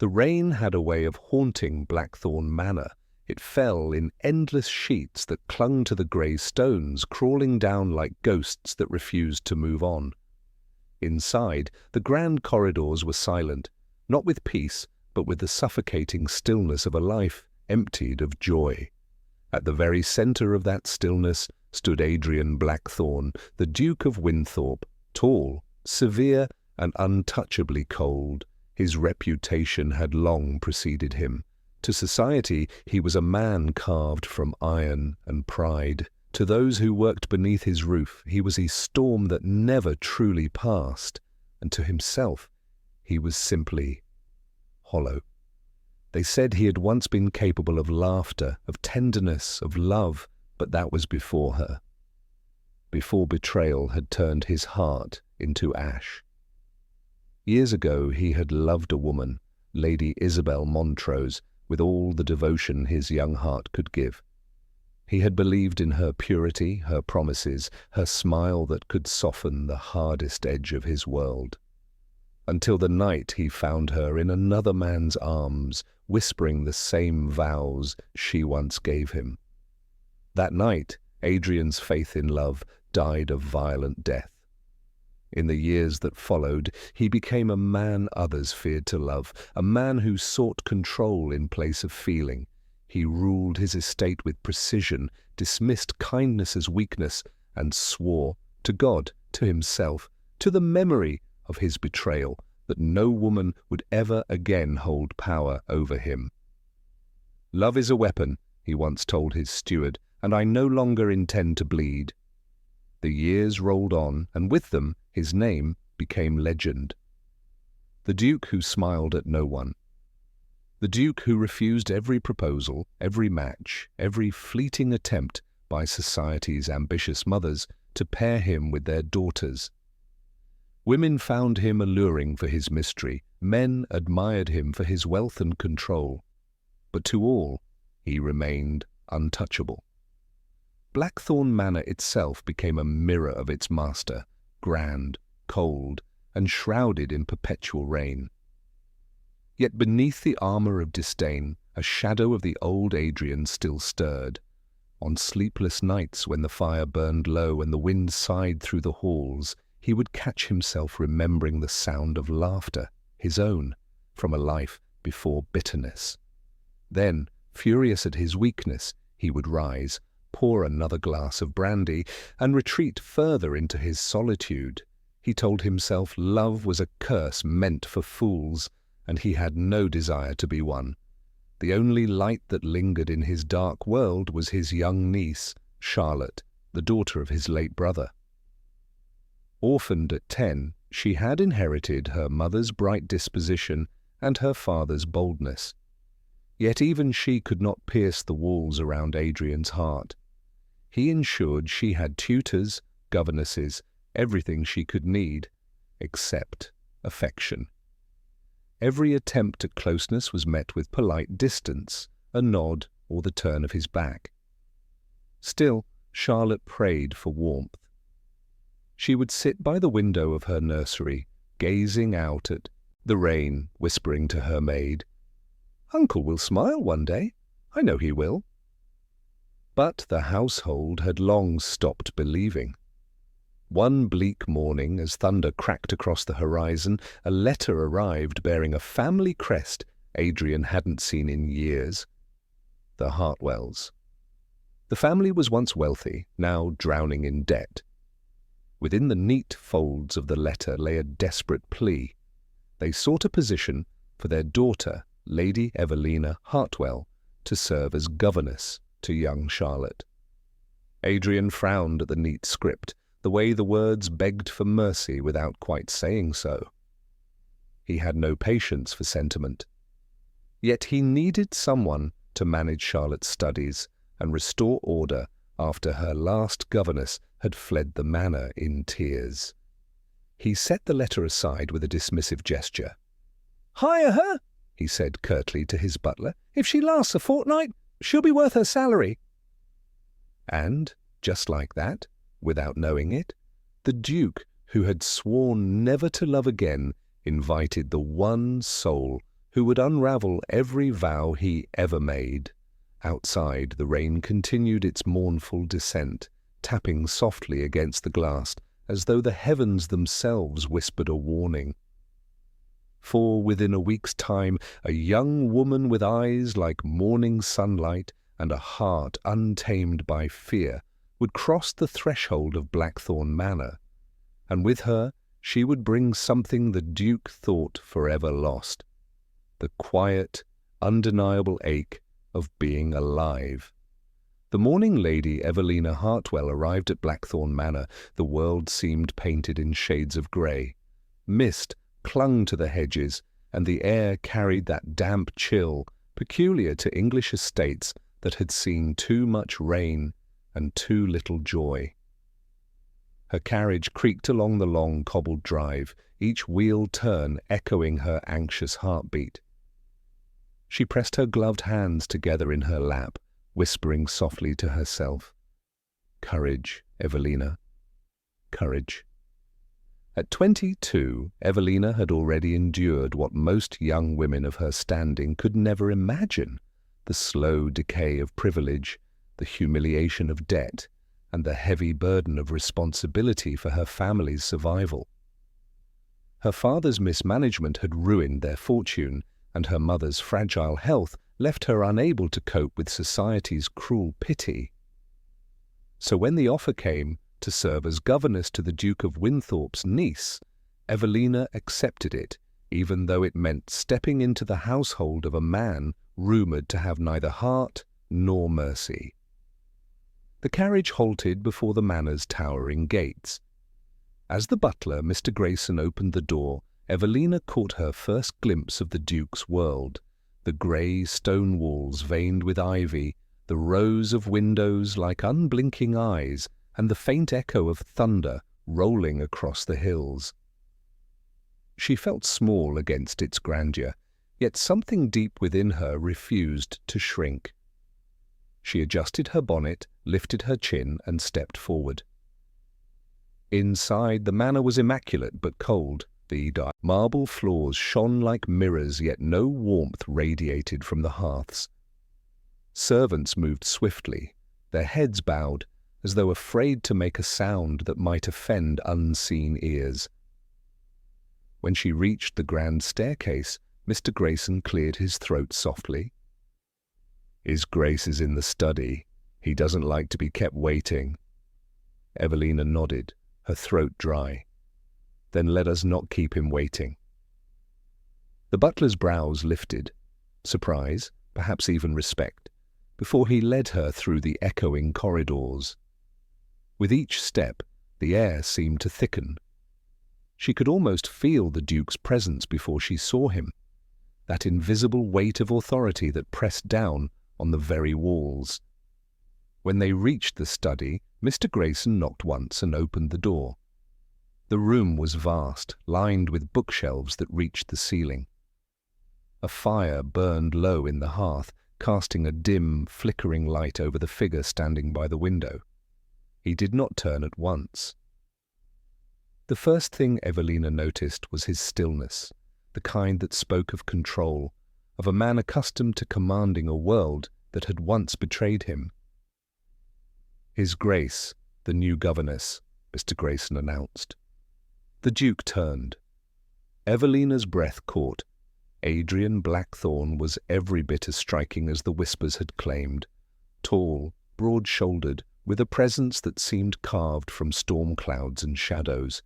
The rain had a way of haunting Blackthorn Manor. It fell in endless sheets that clung to the grey stones, crawling down like ghosts that refused to move on. Inside, the grand corridors were silent, not with peace, but with the suffocating stillness of a life emptied of joy. At the very centre of that stillness stood Adrian Blackthorn, the Duke of Winthorpe, tall, severe, and untouchably cold. His reputation had long preceded him. To society, he was a man carved from iron and pride. To those who worked beneath his roof, he was a storm that never truly passed. And to himself, he was simply hollow. They said he had once been capable of laughter, of tenderness, of love, but that was before her. Before betrayal had turned his heart into ash. Years ago he had loved a woman, Lady Isabel Montrose, with all the devotion his young heart could give. He had believed in her purity, her promises, her smile that could soften the hardest edge of his world. Until the night he found her in another man's arms, whispering the same vows she once gave him. That night, Adrian's faith in love died a violent death. In the years that followed, he became a man others feared to love, a man who sought control in place of feeling. He ruled his estate with precision, dismissed kindness as weakness, and swore, to God, to himself, to the memory of his betrayal, that no woman would ever again hold power over him. "Love is a weapon," he once told his steward, "and I no longer intend to bleed." The years rolled on, and with them his name became legend. The Duke who smiled at no one. The Duke who refused every proposal, every match, every fleeting attempt by society's ambitious mothers to pair him with their daughters. Women found him alluring for his mystery, men admired him for his wealth and control. But to all, he remained untouchable. Blackthorn Manor itself became a mirror of its master, grand, cold, and shrouded in perpetual rain. Yet beneath the armour of disdain, a shadow of the old Adrian still stirred. On sleepless nights when the fire burned low and the wind sighed through the halls, he would catch himself remembering the sound of laughter, his own, from a life before bitterness. Then, furious at his weakness, he would rise, pour another glass of brandy, and retreat further into his solitude. He told himself love was a curse meant for fools, and he had no desire to be one. The only light that lingered in his dark world was his young niece, Charlotte, the daughter of his late brother. Orphaned at 10, she had inherited her mother's bright disposition and her father's boldness. Yet even she could not pierce the walls around Adrian's heart. He ensured she had tutors, governesses, everything she could need, except affection. Every attempt at closeness was met with polite distance, a nod, or the turn of his back. Still, Charlotte prayed for warmth. She would sit by the window of her nursery, gazing out at the rain, whispering to her maid, "Uncle will smile one day. I know he will." But the household had long stopped believing. One bleak morning, as thunder cracked across the horizon, a letter arrived bearing a family crest Adrian hadn't seen in years. The Hartwells. The family was once wealthy, now drowning in debt. Within the neat folds of the letter lay a desperate plea. They sought a position for their daughter, Lady Evelina Hartwell, to serve as governess to young Charlotte. Adrian frowned at the neat script, the way the words begged for mercy without quite saying so. He had no patience for sentiment. Yet he needed someone to manage Charlotte's studies and restore order after her last governess had fled the manor in tears. He set the letter aside with a dismissive gesture. "Hire her," he said curtly to his butler. "If she lasts a fortnight, she'll be worth her salary." And, just like that, without knowing it, the Duke, who had sworn never to love again, invited the one soul who would unravel every vow he ever made. Outside, the rain continued its mournful descent, tapping softly against the glass, as though the heavens themselves whispered a warning. For within a week's time, a young woman with eyes like morning sunlight and a heart untamed by fear would cross the threshold of Blackthorn Manor, and with her she would bring something the Duke thought forever lost: the quiet, undeniable ache of being alive. The morning Lady Evelina Hartwell arrived at Blackthorn Manor. The world seemed painted in shades of grey. Mist clung to the hedges, and the air carried that damp chill peculiar to English estates that had seen too much rain and too little joy. Her carriage creaked along the long cobbled drive, each wheel turn echoing her anxious heartbeat. She pressed her gloved hands together in her lap, whispering softly to herself, "Courage, Evelina, courage." At 22, Evelina had already endured what most young women of her standing could never imagine: the slow decay of privilege, the humiliation of debt, and the heavy burden of responsibility for her family's survival. Her father's mismanagement had ruined their fortune, and her mother's fragile health left her unable to cope with society's cruel pity. So when the offer came to serve as governess to the Duke of Winthorpe's niece, Evelina accepted it, even though it meant stepping into the household of a man rumoured to have neither heart nor mercy. The carriage halted before the manor's towering gates. As the butler, Mr. Grayson, opened the door, Evelina caught her first glimpse of the Duke's world: the grey stone walls veined with ivy, the rows of windows like unblinking eyes, and the faint echo of thunder rolling across the hills. She felt small against its grandeur, yet something deep within her refused to shrink. She adjusted her bonnet, lifted her chin, and stepped forward. Inside, the manor was immaculate but cold. The marble floors shone like mirrors, yet no warmth radiated from the hearths. Servants moved swiftly, their heads bowed, as though afraid to make a sound that might offend unseen ears. When she reached the grand staircase, Mr. Grayson cleared his throat softly. "His Grace is in the study. He doesn't like to be kept waiting." Evelina nodded, her throat dry. "Then let us not keep him waiting." The butler's brows lifted, surprise, perhaps even respect, before he led her through the echoing corridors. With each step, the air seemed to thicken. She could almost feel the Duke's presence before she saw him, that invisible weight of authority that pressed down on the very walls. When they reached the study, Mr. Grayson knocked once and opened the door. The room was vast, lined with bookshelves that reached the ceiling. A fire burned low in the hearth, casting a dim, flickering light over the figure standing by the window. He did not turn at once. The first thing Evelina noticed was his stillness, the kind that spoke of control, of a man accustomed to commanding a world that had once betrayed him. "His Grace, the new governess," Mr. Grayson announced. The Duke turned. Evelina's breath caught. Adrian Blackthorn was every bit as striking as the whispers had claimed. Tall, broad-shouldered, with a presence that seemed carved from storm clouds and shadows.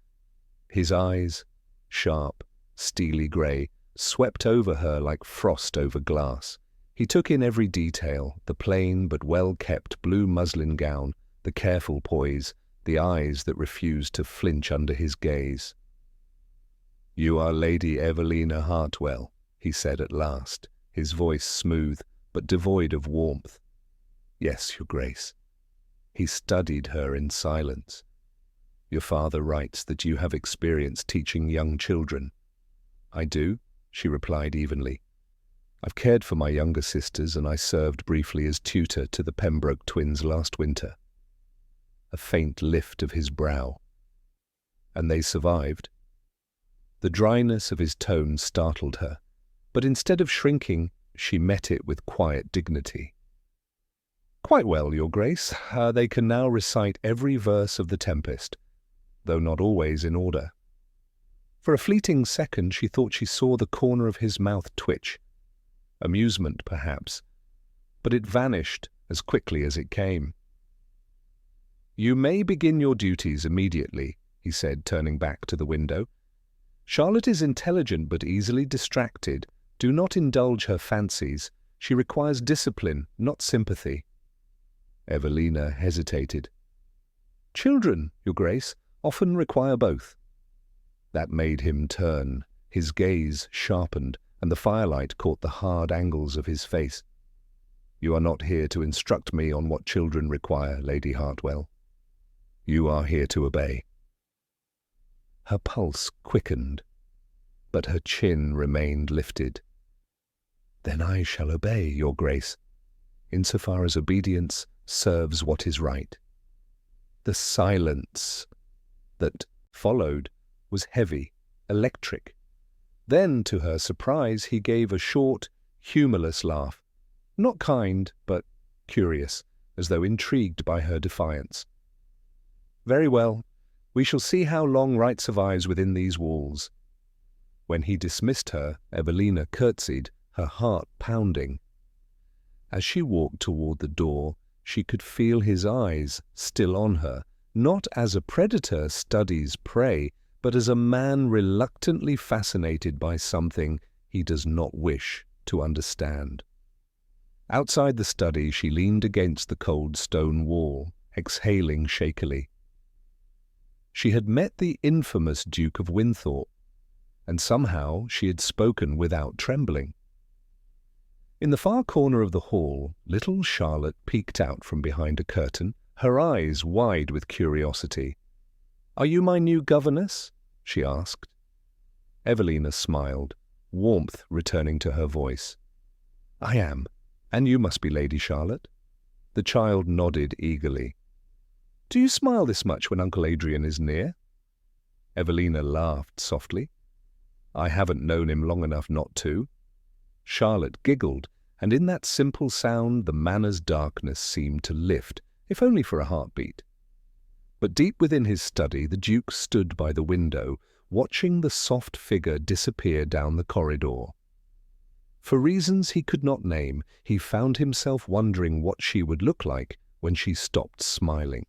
His eyes, sharp, steely grey, swept over her like frost over glass. He took in every detail: the plain but well-kept blue muslin gown, the careful poise, the eyes that refused to flinch under his gaze. "You are Lady Evelina Hartwell," he said at last, his voice smooth but devoid of warmth. "Yes, Your Grace." He studied her in silence. "Your father writes that you have experience teaching young children." "I do," she replied evenly. "I've cared for my younger sisters, and I served briefly as tutor to the Pembroke twins last winter." A faint lift of his brow. "And they survived?" The dryness of his tone startled her, but instead of shrinking, she met it with quiet dignity. "Quite well, Your Grace. They can now recite every verse of The Tempest, though not always in order." For a fleeting second she thought she saw the corner of his mouth twitch. Amusement, perhaps, but it vanished as quickly as it came. "You may begin your duties immediately," he said, turning back to the window. "Charlotte is intelligent but easily distracted. Do not indulge her fancies. She requires discipline, not sympathy." Evelina hesitated. "Children, Your Grace, often require both." That made him turn. His gaze sharpened, and the firelight caught the hard angles of his face. "You are not here to instruct me on what children require, Lady Hartwell. You are here to obey." Her pulse quickened, but her chin remained lifted. "Then I shall obey, Your Grace, insofar as obedience serves what is right." The silence that followed was heavy, electric. Then, to her surprise, he gave a short, humorless laugh, not kind, but curious, as though intrigued by her defiance. "Very well. We shall see how long right survives within these walls." When he dismissed her, Evelina curtsied, her heart pounding. As she walked toward the door, she could feel his eyes still on her, not as a predator studies prey, but as a man reluctantly fascinated by something he does not wish to understand. Outside the study, she leaned against the cold stone wall, exhaling shakily. She had met the infamous Duke of Winthorpe, and somehow she had spoken without trembling. In the far corner of the hall, little Charlotte peeked out from behind a curtain, her eyes wide with curiosity. "Are you my new governess?" she asked. Evelina smiled, warmth returning to her voice. "I am, and you must be Lady Charlotte." The child nodded eagerly. "Do you smile this much when Uncle Adrian is near?" Evelina laughed softly. "I haven't known him long enough not to." Charlotte giggled, and in that simple sound the manor's darkness seemed to lift, if only for a heartbeat. But deep within his study the Duke stood by the window, watching the soft figure disappear down the corridor. For reasons he could not name, he found himself wondering what she would look like when she stopped smiling.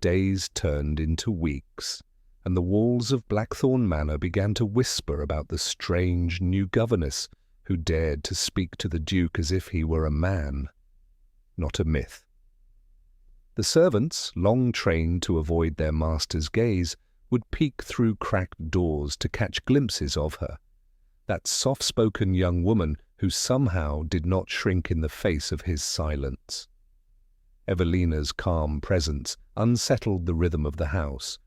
Days turned into weeks, and the walls of Blackthorn Manor began to whisper about the strange new governess who dared to speak to the Duke as if he were a man, not a myth. The servants, long trained to avoid their master's gaze, would peek through cracked doors to catch glimpses of her, that soft-spoken young woman who somehow did not shrink in the face of his silence. Evelina's calm presence unsettled the rhythm of the house.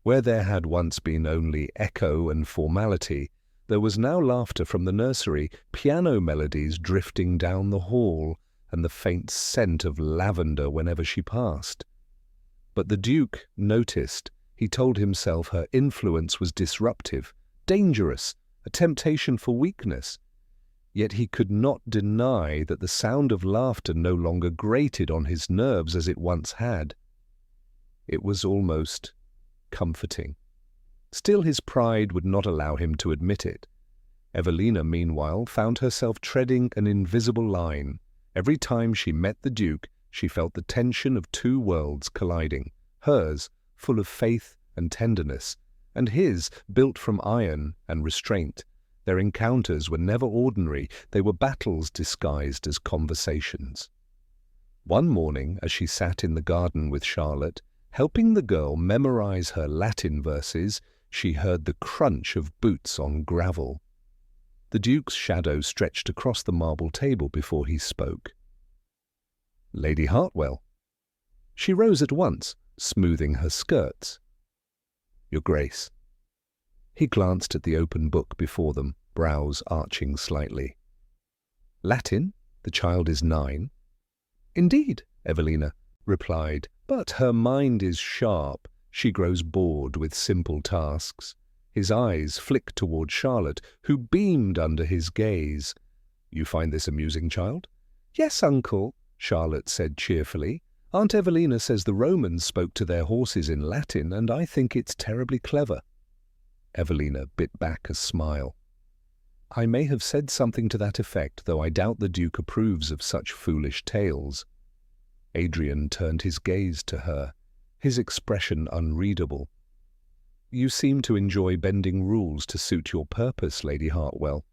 Where there had once been only echo and formality, there was now laughter from the nursery, piano melodies drifting down the hall, and the faint scent of lavender whenever she passed. But the Duke noticed. He told himself her influence was disruptive, dangerous, a temptation for weakness. Yet he could not deny that the sound of laughter no longer grated on his nerves as it once had. It was almost comforting. Still, his pride would not allow him to admit it. Evelina, meanwhile, found herself treading an invisible line. Every time she met the Duke, she felt the tension of two worlds colliding, hers full of faith and tenderness, and his built from iron and restraint. Their encounters were never ordinary, they were battles disguised as conversations. One morning, as she sat in the garden with Charlotte, helping the girl memorize her Latin verses, she heard the crunch of boots on gravel. The Duke's shadow stretched across the marble table before he spoke. "Lady Hartwell." She rose at once, smoothing her skirts. "Your Grace." He glanced at the open book before them, brows arching slightly. "Latin? The child is 9. "Indeed," Evelina replied, "but her mind is sharp. She grows bored with simple tasks. His eyes flicked toward Charlotte, who beamed under his gaze. "You find this amusing, child?" "Yes, uncle," Charlotte said cheerfully. "Aunt Evelina says the Romans spoke to their horses in Latin, and I think it's terribly clever." Evelina bit back a smile. "I may have said something to that effect, though I doubt the Duke approves of such foolish tales." Adrian turned his gaze to her, his expression unreadable. "You seem to enjoy bending rules to suit your purpose, Lady Hartwell."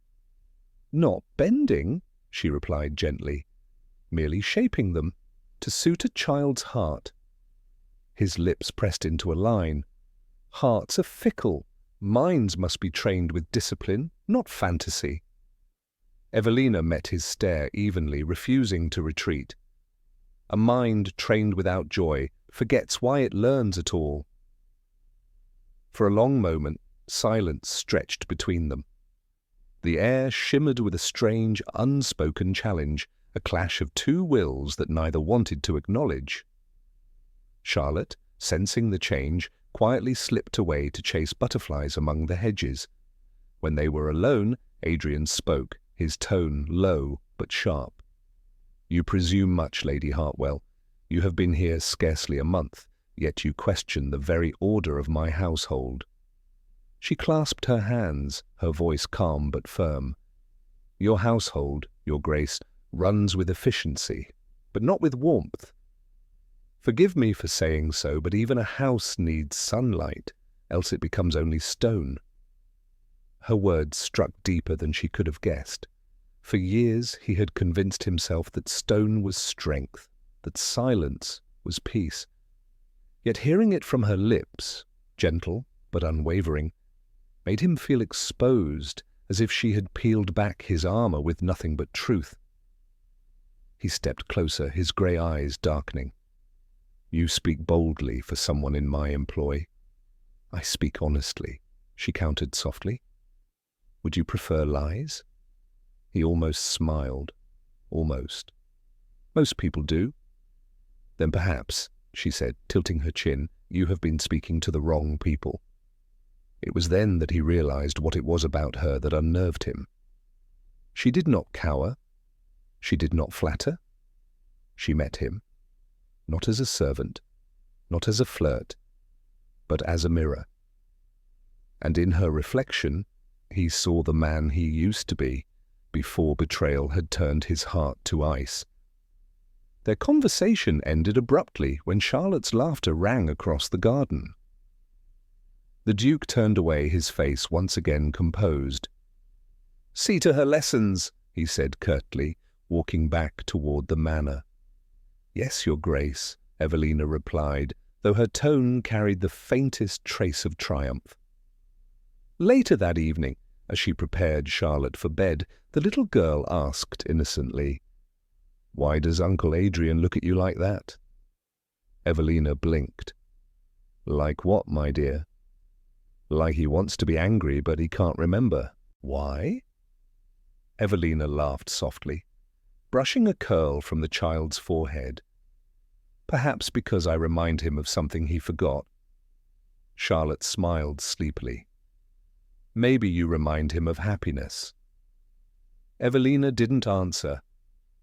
"Not bending," she replied gently, "merely shaping them, to suit a child's heart." His lips pressed into a line. "Hearts are fickle. Minds must be trained with discipline, not fantasy." Evelina met his stare evenly, refusing to retreat. A mind trained without joy forgets why it learns at all. For a long moment, silence stretched between them. The air shimmered with a strange, unspoken challenge, a clash of two wills that neither wanted to acknowledge. Charlotte, sensing the change, quietly slipped away to chase butterflies among the hedges. When they were alone, Adrian spoke, his tone low but sharp. "You presume much, Lady Hartwell. You have been here scarcely a month, yet you question the very order of my household." She clasped her hands, her voice calm but firm. "Your household, Your Grace, runs with efficiency, but not with warmth. Forgive me for saying so, but even a house needs sunlight, else it becomes only stone." Her words struck deeper than she could have guessed. For years he had convinced himself that stone was strength, that silence was peace. Yet hearing it from her lips, gentle but unwavering, made him feel exposed, as if she had peeled back his armor with nothing but truth. He stepped closer, his grey eyes darkening. "You speak boldly for someone in my employ." "I speak honestly," she countered softly. "Would you prefer lies?" He almost smiled. "Almost. Most people do." "Then perhaps," she said, tilting her chin, "you have been speaking to the wrong people." It was then that he realized what it was about her that unnerved him. She did not cower. She did not flatter. She met him, not as a servant, not as a flirt, but as a mirror. And in her reflection, he saw the man he used to be, before betrayal had turned his heart to ice. Their conversation ended abruptly when Charlotte's laughter rang across the garden. The Duke turned away, his face once again composed. "See to her lessons," he said curtly, walking back toward the manor. "Yes, Your Grace," Evelina replied, though her tone carried the faintest trace of triumph. Later that evening, as she prepared Charlotte for bed, the little girl asked innocently, "Why does Uncle Adrian look at you like that?" Evelina blinked. "Like what, my dear?" "Like he wants to be angry, but he can't remember." "Why?" Evelina laughed softly, brushing a curl from the child's forehead. "Perhaps because I remind him of something he forgot." Charlotte smiled sleepily. "Maybe you remind him of happiness." Evelina didn't answer,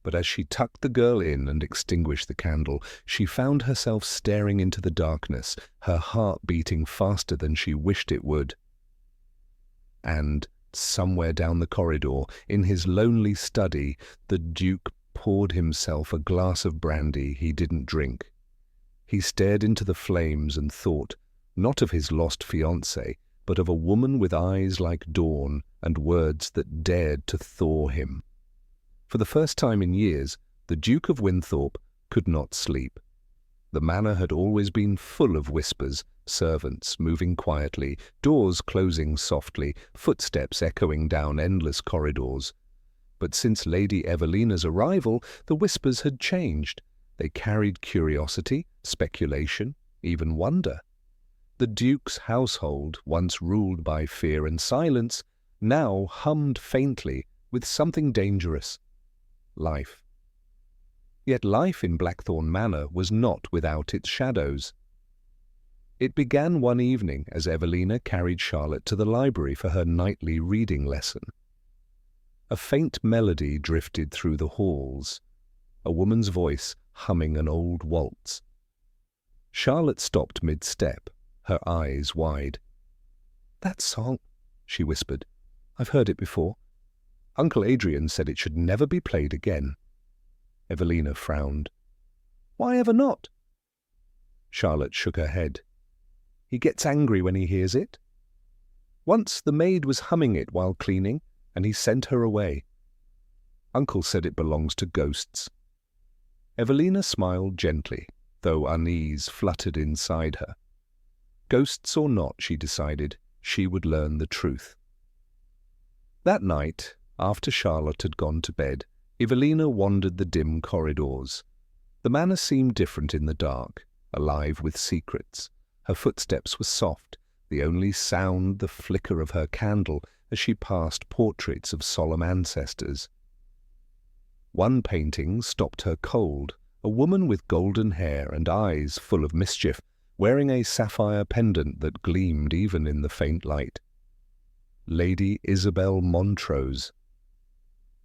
but as she tucked the girl in and extinguished the candle, she found herself staring into the darkness, her heart beating faster than she wished it would. And somewhere down the corridor, in his lonely study, the Duke poured himself a glass of brandy he didn't drink. He stared into the flames and thought, not of his lost fiancée, but of a woman with eyes like dawn and words that dared to thaw him. For the first time in years, the Duke of Winthorpe could not sleep. The manor had always been full of whispers, servants moving quietly, doors closing softly, footsteps echoing down endless corridors. But since Lady Evelina's arrival, the whispers had changed. They carried curiosity, speculation, even wonder. The Duke's household, once ruled by fear and silence, now hummed faintly with something dangerous. Life. Yet life in Blackthorn Manor was not without its shadows. It began one evening as Evelina carried Charlotte to the library for her nightly reading lesson. A faint melody drifted through the halls, a woman's voice humming an old waltz. Charlotte stopped mid-step, her eyes wide. "That song," she whispered. "I've heard it before. Uncle Adrian said it should never be played again." Evelina frowned. "Why ever not?" Charlotte shook her head. "He gets angry when he hears it. Once the maid was humming it while cleaning, and he sent her away. Uncle said it belongs to ghosts." Evelina smiled gently, though unease fluttered inside her. Ghosts or not, she decided, she would learn the truth. That night, after Charlotte had gone to bed, Evelina wandered the dim corridors. The manor seemed different in the dark, alive with secrets. Her footsteps were soft, the only sound the flicker of her candle as she passed portraits of solemn ancestors. One painting stopped her cold, a woman with golden hair and eyes full of mischief, wearing a sapphire pendant that gleamed even in the faint light. Lady Isabel Montrose.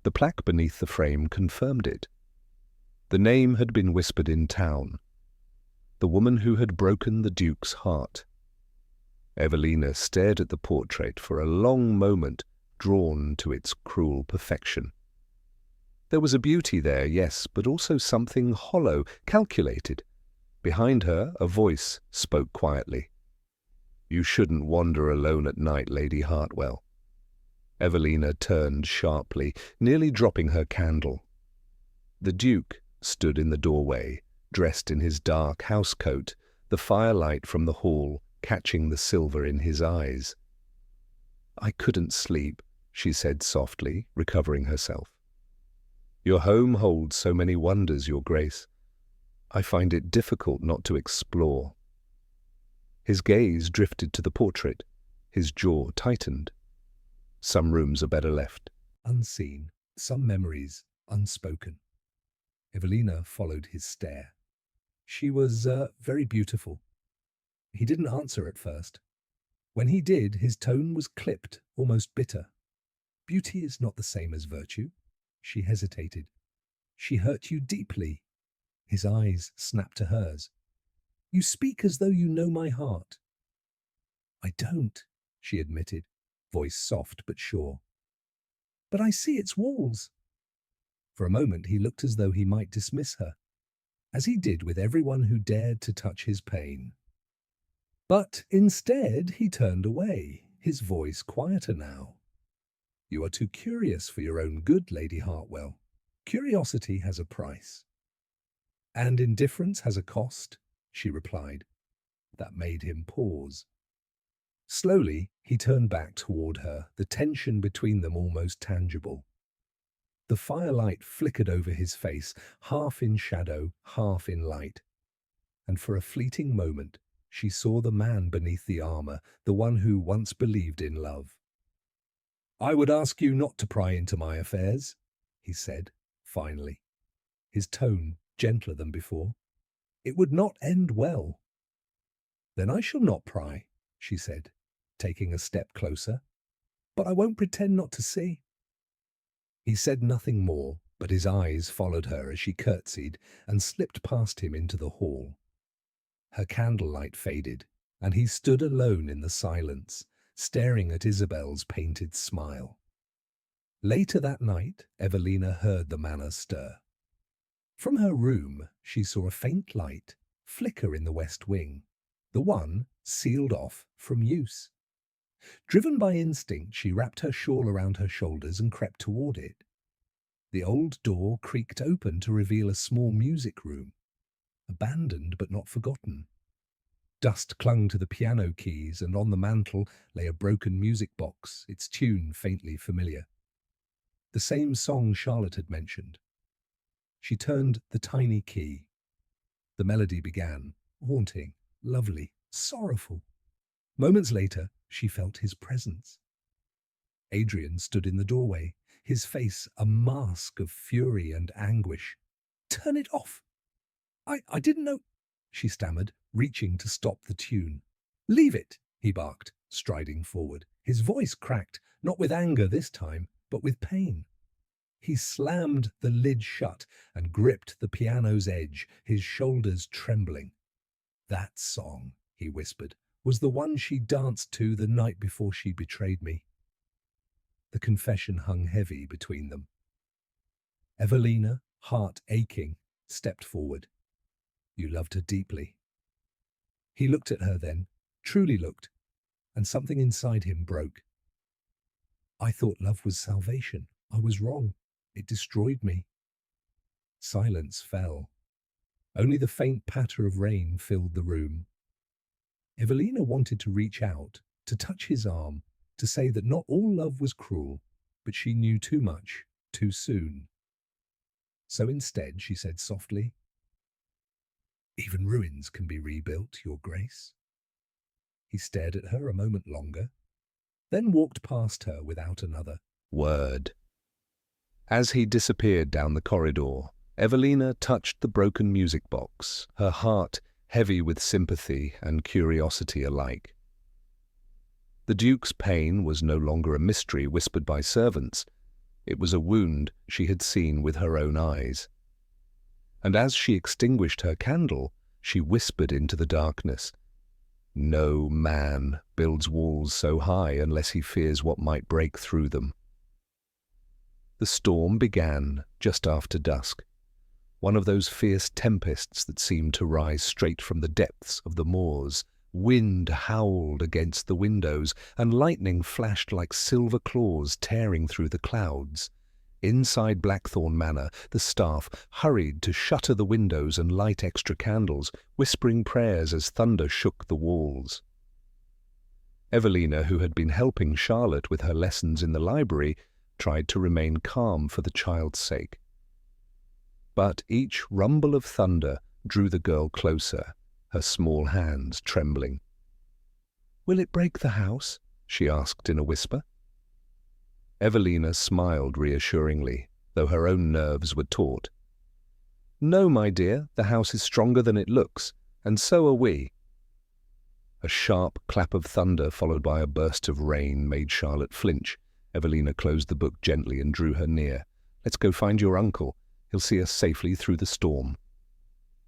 The plaque beneath the frame confirmed it. The name had been whispered in town. The woman who had broken the Duke's heart. Evelina stared at the portrait for a long moment, drawn to its cruel perfection. There was a beauty there, yes, but also something hollow, calculated. Behind her, a voice spoke quietly. "You shouldn't wander alone at night, Lady Hartwell." Evelina turned sharply, nearly dropping her candle. The Duke stood in the doorway, dressed in his dark housecoat, the firelight from the hall catching the silver in his eyes. "I couldn't sleep," she said softly, recovering herself. "Your home holds so many wonders, Your Grace. I find it difficult not to explore." His gaze drifted to the portrait. His jaw tightened. Some rooms are better left unseen, some memories unspoken. Evelina followed his stare. She was very beautiful. He didn't answer at first. When he did, his tone was clipped, almost bitter. "Beauty is not the same as virtue." She hesitated. "She hurt you deeply." His eyes snapped to hers. "You speak as though you know my heart." "I don't," she admitted, voice soft but sure. "But I see its walls." For a moment he looked as though he might dismiss her, as he did with everyone who dared to touch his pain. But instead he turned away, his voice quieter now. "You are too curious for your own good, Lady Hartwell. Curiosity has a price." "And indifference has a cost," she replied. That made him pause. Slowly, he turned back toward her, the tension between them almost tangible. The firelight flickered over his face, half in shadow, half in light. And for a fleeting moment, she saw the man beneath the armor, the one who once believed in love. "I would ask you not to pry into my affairs," he said, finally, his tone gentler than before. "It would not end well." "Then I shall not pry," she said, taking a step closer. "But I won't pretend not to see." He said nothing more, but his eyes followed her as she curtsied and slipped past him into the hall. Her candlelight faded, and he stood alone in the silence, staring at Isabel's painted smile. Later that night, Evelina heard the manor stir. From her room, she saw a faint light flicker in the west wing, the one sealed off from use. Driven by instinct, she wrapped her shawl around her shoulders and crept toward it. The old door creaked open to reveal a small music room, abandoned but not forgotten. Dust clung to the piano keys, and on the mantel lay a broken music box, its tune faintly familiar. The same song Charlotte had mentioned. She turned the tiny key. The melody began, haunting, lovely, sorrowful. Moments later, she felt his presence. Adrian stood in the doorway, his face a mask of fury and anguish. "Turn it off! I didn't know." she stammered, reaching to stop the tune. "Leave it," he barked, striding forward. His voice cracked, not with anger this time, but with pain. He slammed the lid shut and gripped the piano's edge, his shoulders trembling. "That song," he whispered, "was the one she danced to the night before she betrayed me." The confession hung heavy between them. Evelina, heart aching, stepped forward. "You loved her deeply." He looked at her then, truly looked, and something inside him broke. "I thought love was salvation. I was wrong. It destroyed me." Silence fell. Only the faint patter of rain filled the room. Evelina wanted to reach out, to touch his arm, to say that not all love was cruel, but she knew too much, too soon. So instead she said softly, "Even ruins can be rebuilt, Your Grace." He stared at her a moment longer, then walked past her without another word. As he disappeared down the corridor, Evelina touched the broken music box, her heart heavy with sympathy and curiosity alike. The Duke's pain was no longer a mystery whispered by servants. It was a wound she had seen with her own eyes. And as she extinguished her candle, she whispered into the darkness, "No man builds walls so high unless he fears what might break through them." The storm began just after dusk, one of those fierce tempests that seemed to rise straight from the depths of the moors. Wind howled against the windows, and lightning flashed like silver claws tearing through the clouds. Inside Blackthorn Manor, the staff hurried to shutter the windows and light extra candles, whispering prayers as thunder shook the walls. Evelina, who had been helping Charlotte with her lessons in the library, tried to remain calm for the child's sake. But each rumble of thunder drew the girl closer, her small hands trembling. "Will it break the house?" she asked in a whisper. Evelina smiled reassuringly, though her own nerves were taut. "No, my dear, the house is stronger than it looks, and so are we." A sharp clap of thunder followed by a burst of rain made Charlotte flinch. Evelina closed the book gently and drew her near. "Let's go find your uncle. He'll see us safely through the storm."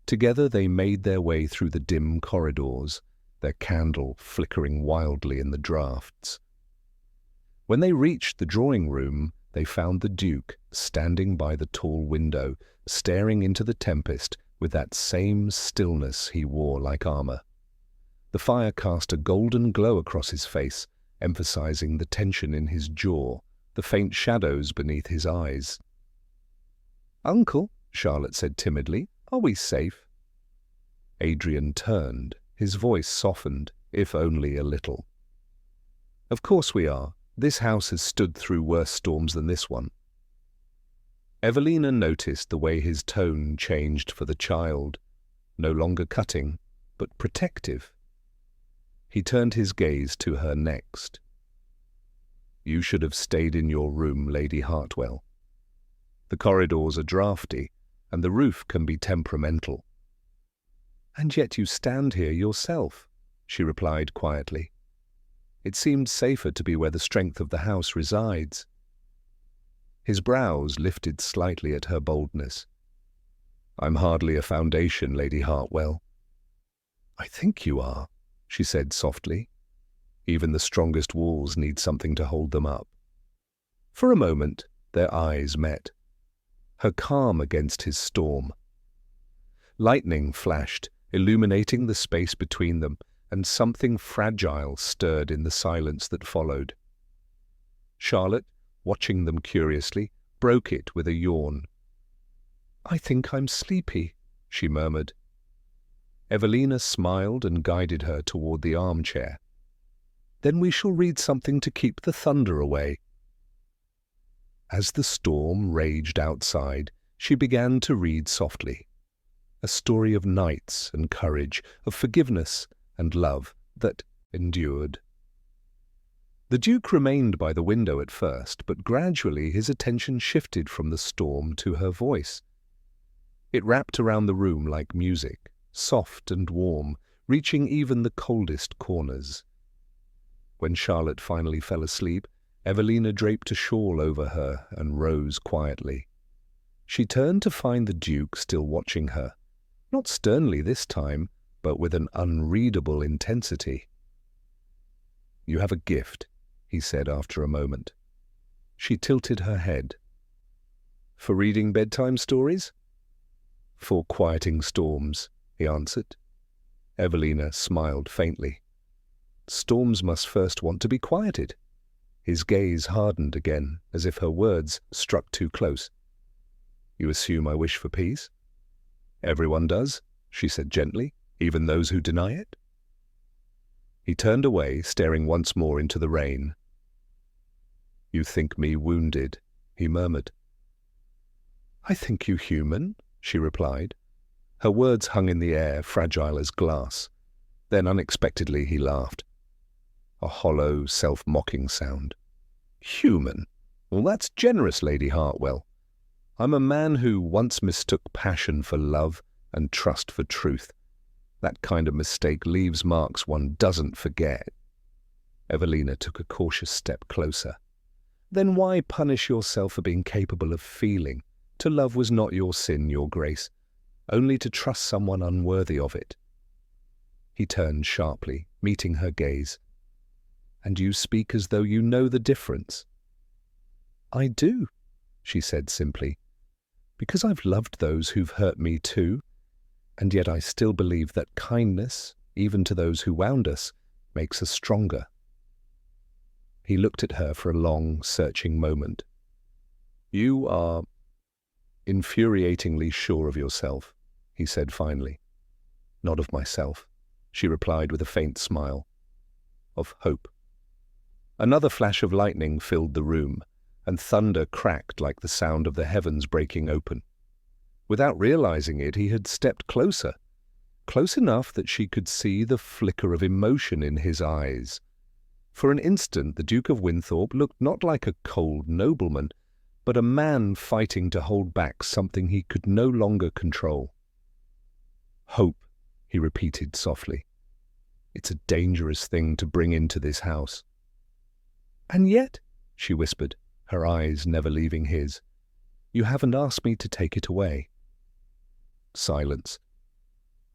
Together they made their way through the dim corridors, their candle flickering wildly in the draughts. When they reached the drawing room, they found the Duke standing by the tall window, staring into the tempest with that same stillness he wore like armor. The fire cast a golden glow across his face, emphasizing the tension in his jaw, the faint shadows beneath his eyes. "Uncle," Charlotte said timidly, "are we safe?" Adrian turned, his voice softened, if only a little. "Of course we are. This house has stood through worse storms than this one." Evelina noticed the way his tone changed for the child, no longer cutting, but protective. He turned his gaze to her next. "You should have stayed in your room, Lady Hartwell. The corridors are draughty, and the roof can be temperamental." "And yet you stand here yourself," she replied quietly. "It seemed safer to be where the strength of the house resides." His brows lifted slightly at her boldness. "I'm hardly a foundation, Lady Hartwell." "I think you are," she said softly. "Even the strongest walls need something to hold them up." For a moment, their eyes met, her calm against his storm. Lightning flashed, illuminating the space between them, and something fragile stirred in the silence that followed. Charlotte, watching them curiously, broke it with a yawn. "I think I'm sleepy," she murmured. Evelina smiled and guided her toward the armchair. "Then we shall read something to keep the thunder away." As the storm raged outside, she began to read softly. A story of knights and courage, of forgiveness and love that endured. The Duke remained by the window at first, but gradually his attention shifted from the storm to her voice. It wrapped around the room like music, soft and warm, reaching even the coldest corners. When Charlotte finally fell asleep, Evelina draped a shawl over her and rose quietly. She turned to find the Duke still watching her, not sternly this time, but with an unreadable intensity. "You have a gift," he said after a moment. She tilted her head. "For reading bedtime stories?" "For quieting storms," he answered. Evelina smiled faintly. "Storms must first want to be quieted." His gaze hardened again, as if her words struck too close. "You assume I wish for peace?" "Everyone does," she said gently, "even those who deny it." He turned away, staring once more into the rain. "You think me wounded," he murmured. "I think you human," she replied. Her words hung in the air, fragile as glass. Then unexpectedly he laughed. A hollow, self-mocking sound. "Human? Well, that's generous, Lady Hartwell. I'm a man who once mistook passion for love and trust for truth. That kind of mistake leaves marks one doesn't forget." Evelina took a cautious step closer. "Then why punish yourself for being capable of feeling? To love was not your sin, your grace. Only to trust someone unworthy of it." He turned sharply, meeting her gaze. "And you speak as though you know the difference." "I do," she said simply, "because I've loved those who've hurt me too, and yet I still believe that kindness, even to those who wound us, makes us stronger." He looked at her for a long, searching moment. "You are infuriatingly sure of yourself," he said finally. "Not of myself," she replied with a faint smile. "Of hope." Another flash of lightning filled the room, and thunder cracked like the sound of the heavens breaking open. Without realizing it, he had stepped closer, close enough that she could see the flicker of emotion in his eyes. For an instant, the Duke of Winthorpe looked not like a cold nobleman, but a man fighting to hold back something he could no longer control. "Hope," he repeated softly. "It's a dangerous thing to bring into this house." "And yet," she whispered, her eyes never leaving his, "you haven't asked me to take it away." Silence.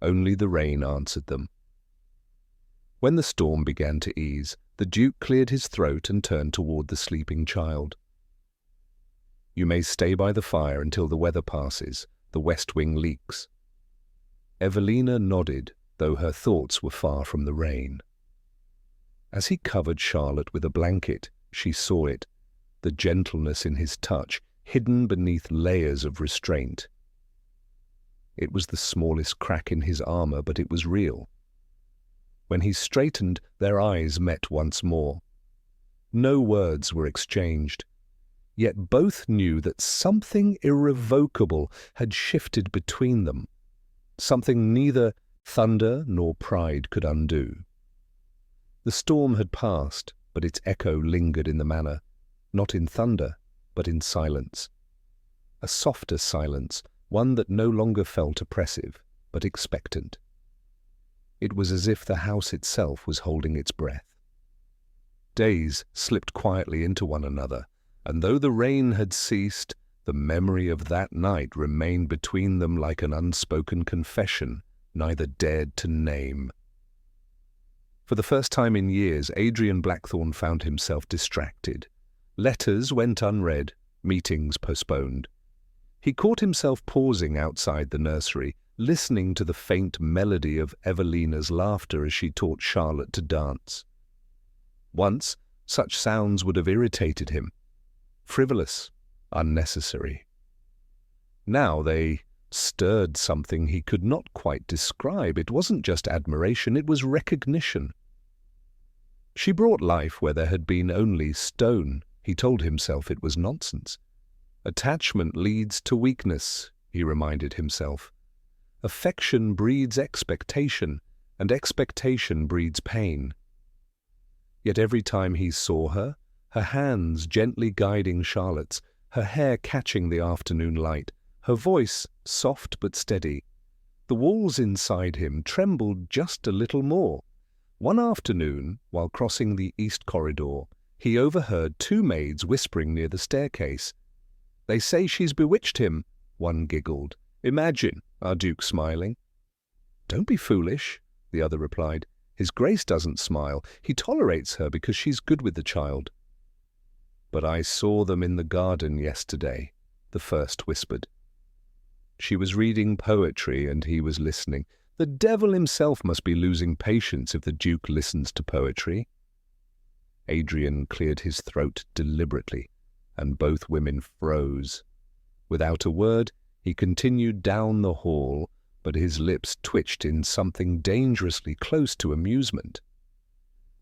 Only the rain answered them. When the storm began to ease, the Duke cleared his throat and turned toward the sleeping child. "You may stay by the fire until the weather passes, the west wing leaks." Evelina nodded, though her thoughts were far from the rain. As he covered Charlotte with a blanket, she saw it, the gentleness in his touch, hidden beneath layers of restraint. It was the smallest crack in his armor, but it was real. When he straightened, their eyes met once more. No words were exchanged, yet both knew that something irrevocable had shifted between them, something neither thunder nor pride could undo. The storm had passed, but its echo lingered in the manor, not in thunder, but in silence. A softer silence, one that no longer felt oppressive, but expectant. It was as if the house itself was holding its breath. Days slipped quietly into one another, and though the rain had ceased, the memory of that night remained between them like an unspoken confession neither dared to name. For the first time in years, Adrian Blackthorne found himself distracted. Letters went unread, meetings postponed. He caught himself pausing outside the nursery, listening to the faint melody of Evelina's laughter as she taught Charlotte to dance. Once, such sounds would have irritated him. Frivolous, unnecessary. Now they stirred something he could not quite describe. It wasn't just admiration, it was recognition. She brought life where there had been only stone. He told himself it was nonsense. Attachment leads to weakness, he reminded himself. Affection breeds expectation, and expectation breeds pain. Yet every time he saw her, her hands gently guiding Charlotte's, her hair catching the afternoon light, her voice soft but steady, The walls inside him trembled just a little more. One afternoon, while crossing the east corridor, he overheard two maids whispering near the staircase. "They say she's bewitched him," one giggled. "Imagine," our Duke smiling. "Don't be foolish," the other replied. "His Grace doesn't smile. He tolerates her because she's good with the child." "But I saw them in the garden yesterday," the first whispered. She was reading poetry and he was listening. The devil himself must be losing patience if the Duke listens to poetry. Adrian cleared his throat deliberately, and both women froze. Without a word, he continued down the hall, but his lips twitched in something dangerously close to amusement.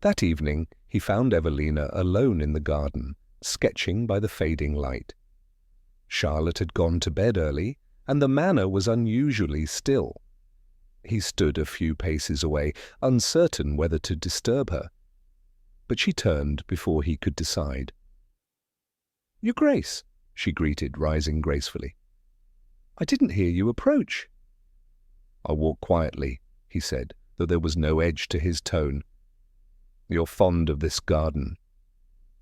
That evening, he found Evelina alone in the garden, sketching by the fading light. Charlotte had gone to bed early, and the manor was unusually still. He stood a few paces away, uncertain whether to disturb her. But she turned before he could decide. "Your Grace," she greeted, rising gracefully. "I didn't hear you approach." "I'll walk quietly," he said, though there was no edge to his tone. "You're fond of this garden."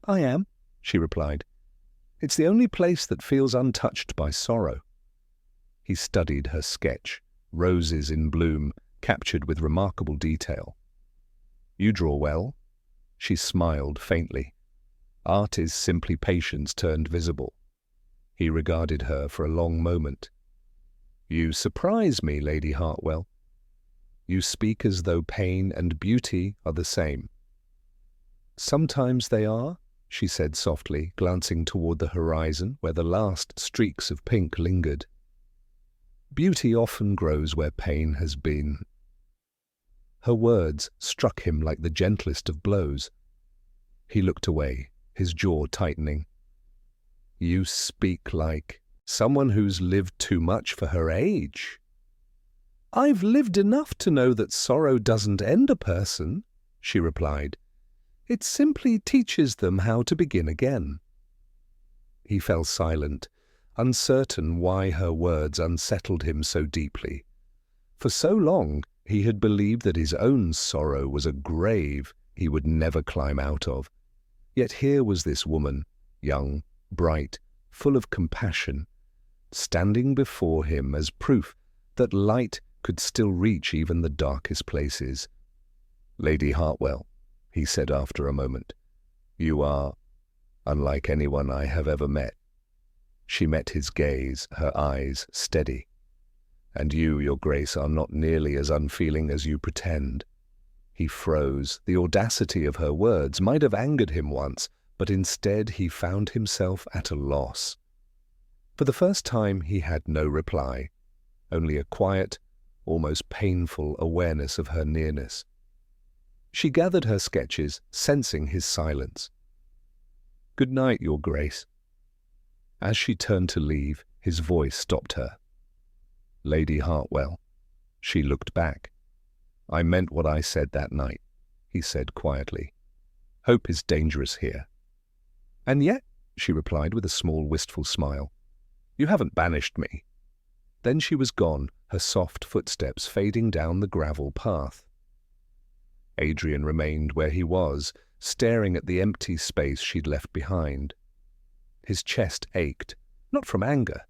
"I am," she replied. "It's the only place that feels untouched by sorrow." He studied her sketch, roses in bloom, captured with remarkable detail. "You draw well." She smiled faintly. Art is simply patience turned visible. He regarded her for a long moment. "You surprise me, Lady Hartwell. You speak as though pain and beauty are the same." "Sometimes they are," she said softly, glancing toward the horizon where the last streaks of pink lingered. "Beauty often grows where pain has been." Her words struck him like the gentlest of blows. He looked away, his jaw tightening. "You speak like someone who's lived too much for her age." "I've lived enough to know that sorrow doesn't end a person," she replied. "It simply teaches them how to begin again." He fell silent, uncertain why her words unsettled him so deeply. For so long he had believed that his own sorrow was a grave he would never climb out of. Yet here was this woman, young, bright, full of compassion, standing before him as proof that light could still reach even the darkest places. "Lady Hartwell," he said after a moment, "you are unlike anyone I have ever met." She met his gaze, her eyes steady. "And you, Your Grace, are not nearly as unfeeling as you pretend." He froze. The audacity of her words might have angered him once, but instead he found himself at a loss. For the first time he had no reply, only a quiet, almost painful awareness of her nearness. She gathered her sketches, sensing his silence. "Good night, Your Grace." As she turned to leave, his voice stopped her. "Lady Hartwell." She looked back. "I meant what I said that night," he said quietly. "Hope is dangerous here." "And yet," she replied with a small wistful smile, "you haven't banished me." Then she was gone, her soft footsteps fading down the gravel path. Adrian remained where he was, staring at the empty space she'd left behind. His chest ached, not from anger,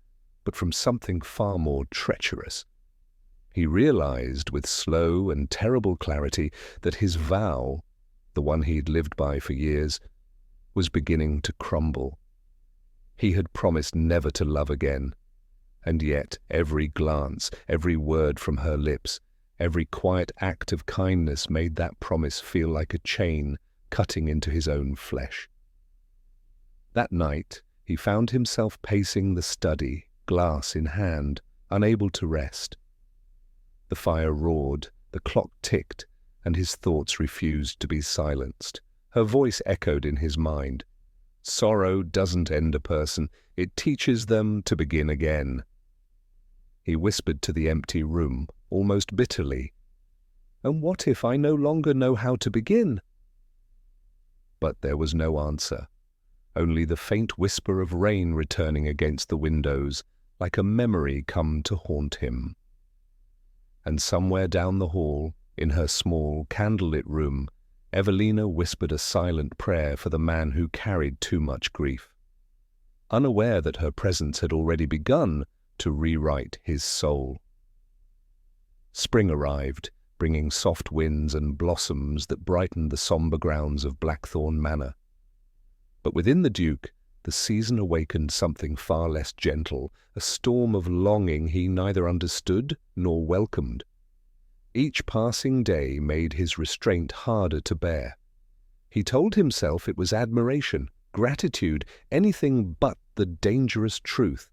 but from something far more treacherous. He realized with slow and terrible clarity that his vow, the one he'd lived by for years, was beginning to crumble. He had promised never to love again, and yet every glance, every word from her lips, every quiet act of kindness made that promise feel like a chain cutting into his own flesh. That night he found himself pacing the study, glass in hand, unable to rest. The fire roared, the clock ticked, and his thoughts refused to be silenced. Her voice echoed in his mind. "Sorrow doesn't end a person, it teaches them to begin again." He whispered to the empty room, almost bitterly, "And what if I no longer know how to begin?" But there was no answer, only the faint whisper of rain returning against the windows, like a memory come to haunt him. and somewhere down the hall, in her small, candlelit room, Evelina whispered a silent prayer for the man who carried too much grief, unaware that her presence had already begun to rewrite his soul. Spring arrived, bringing soft winds and blossoms that brightened the sombre grounds of Blackthorn Manor. But within the Duke, the season awakened something far less gentle, a storm of longing he neither understood nor welcomed. Each passing day made his restraint harder to bear. He told himself it was admiration, gratitude, anything but the dangerous truth.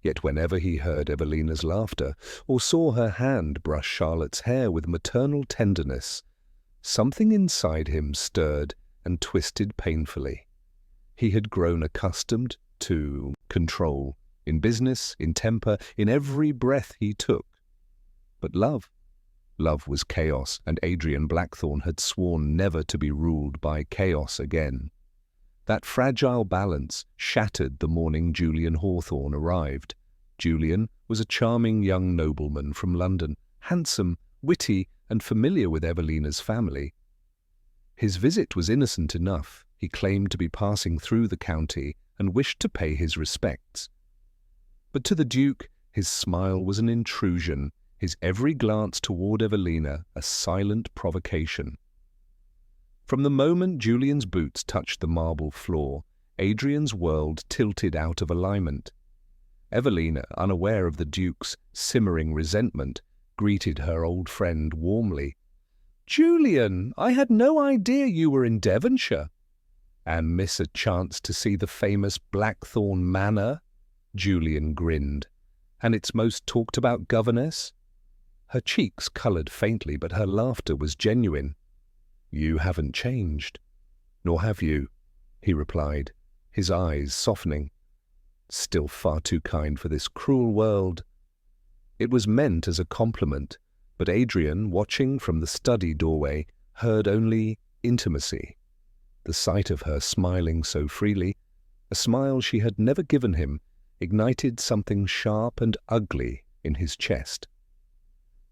Yet whenever he heard Evelina's laughter, or saw her hand brush Charlotte's hair with maternal tenderness, something inside him stirred and twisted painfully. He had grown accustomed to control, in business, in temper, in every breath he took. But love was chaos, and Adrian Blackthorn had sworn never to be ruled by chaos again. That fragile balance shattered the morning Julian Hawthorne arrived. Julian was a charming young nobleman from London, handsome, witty, and familiar with Evelina's family. His visit was innocent enough. He claimed to be passing through the county and wished to pay his respects. But to the Duke, his smile was an intrusion, his every glance toward Evelina a silent provocation. From the moment Julian's boots touched the marble floor, Adrian's world tilted out of alignment. Evelina, unaware of the Duke's simmering resentment, greeted her old friend warmly. "Julian, I had no idea you were in Devonshire." "And miss a chance to see the famous Blackthorn Manor?" Julian grinned. "And its most talked-about governess?" Her cheeks coloured faintly, but her laughter was genuine. "You haven't changed." "Nor have you," he replied, his eyes softening. "Still far too kind for this cruel world." It was meant as a compliment, but Adrian, watching from the study doorway, heard only intimacy. The sight of her smiling so freely, a smile she had never given him, ignited something sharp and ugly in his chest.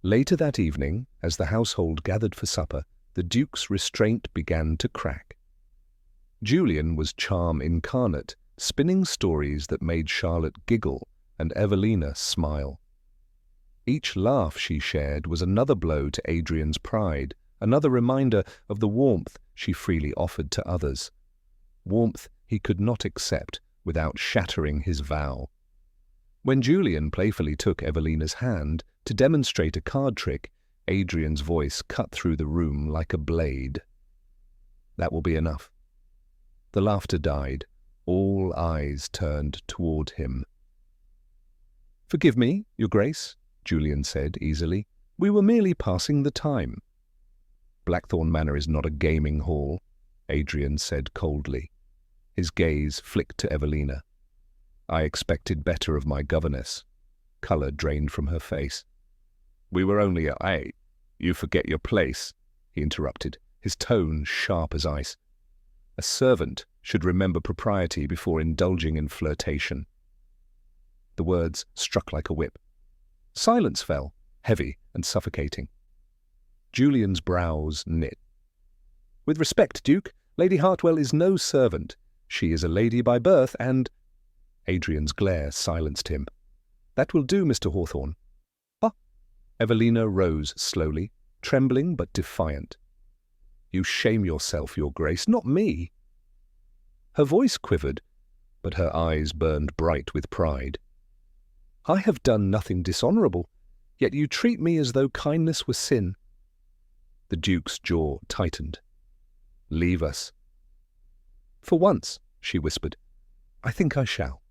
Later that evening, as the household gathered for supper, the Duke's restraint began to crack. Julian was charm incarnate, spinning stories that made Charlotte giggle and Evelina smile. Each laugh she shared was another blow to Adrian's pride, another reminder of the warmth she freely offered to others. Warmth he could not accept without shattering his vow. When Julian playfully took Evelina's hand to demonstrate a card trick, Adrian's voice cut through the room like a blade. "That will be enough." The laughter died. All eyes turned toward him. "Forgive me, Your Grace," Julian said easily. "We were merely passing the time." "Blackthorn Manor is not a gaming hall," Adrian said coldly. His gaze flicked to Evelina. "I expected better of my governess." Colour drained from her face. "We were only at 8. You forget your place," he interrupted, his tone sharp as ice. A servant should remember propriety before indulging in flirtation. The words struck like a whip. Silence fell, heavy and suffocating. Julian's brows knit. "With respect, Duke, Lady Hartwell is no servant. She is a lady by birth and—" Adrian's glare silenced him. "That will do, Mr. Hawthorne." "Ah!" Evelina rose slowly, trembling but defiant. "You shame yourself, Your Grace, not me." Her voice quivered, but her eyes burned bright with pride. "I have done nothing dishonourable, yet you treat me as though kindness were sin." The Duke's jaw tightened. "Leave us." "For once," she whispered, "I think I shall."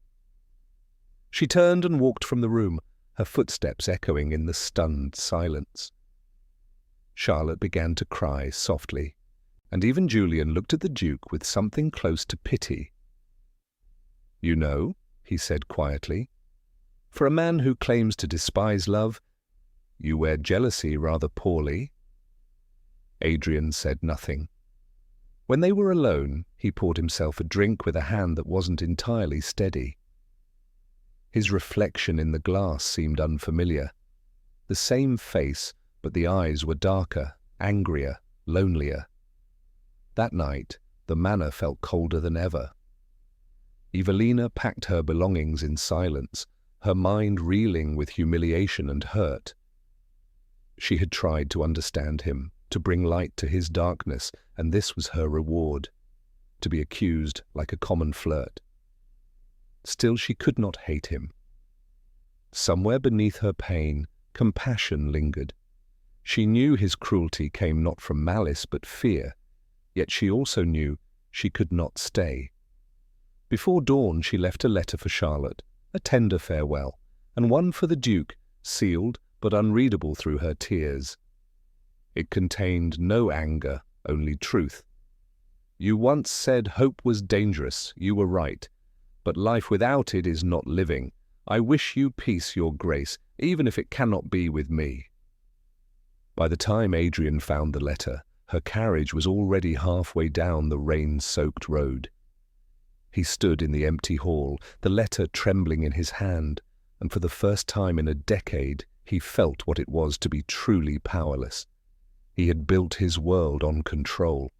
She turned and walked from the room, her footsteps echoing in the stunned silence. Charlotte began to cry softly, and even Julian looked at the Duke with something close to pity. "You know," he said quietly, "for a man who claims to despise love, you wear jealousy rather poorly." Adrian said nothing. When they were alone, he poured himself a drink with a hand that wasn't entirely steady. His reflection in the glass seemed unfamiliar. The same face, but the eyes were darker, angrier, lonelier. That night, the manor felt colder than ever. Evelina packed her belongings in silence, her mind reeling with humiliation and hurt. She had tried to understand him, to bring light to his darkness, and this was her reward, to be accused like a common flirt. Still, she could not hate him. Somewhere beneath her pain, compassion lingered. She knew his cruelty came not from malice but fear, yet she also knew she could not stay. Before dawn she left a letter for Charlotte, a tender farewell, and one for the Duke, sealed but unreadable through her tears. It contained no anger, only truth. You once said hope was dangerous, you were right, but life without it is not living. I wish you peace, your grace, even if it cannot be with me. By the time Adrian found the letter, her carriage was already halfway down the rain-soaked road. He stood in the empty hall, the letter trembling in his hand, and for the first time in a decade he felt what it was to be truly powerless. He had built his world on control,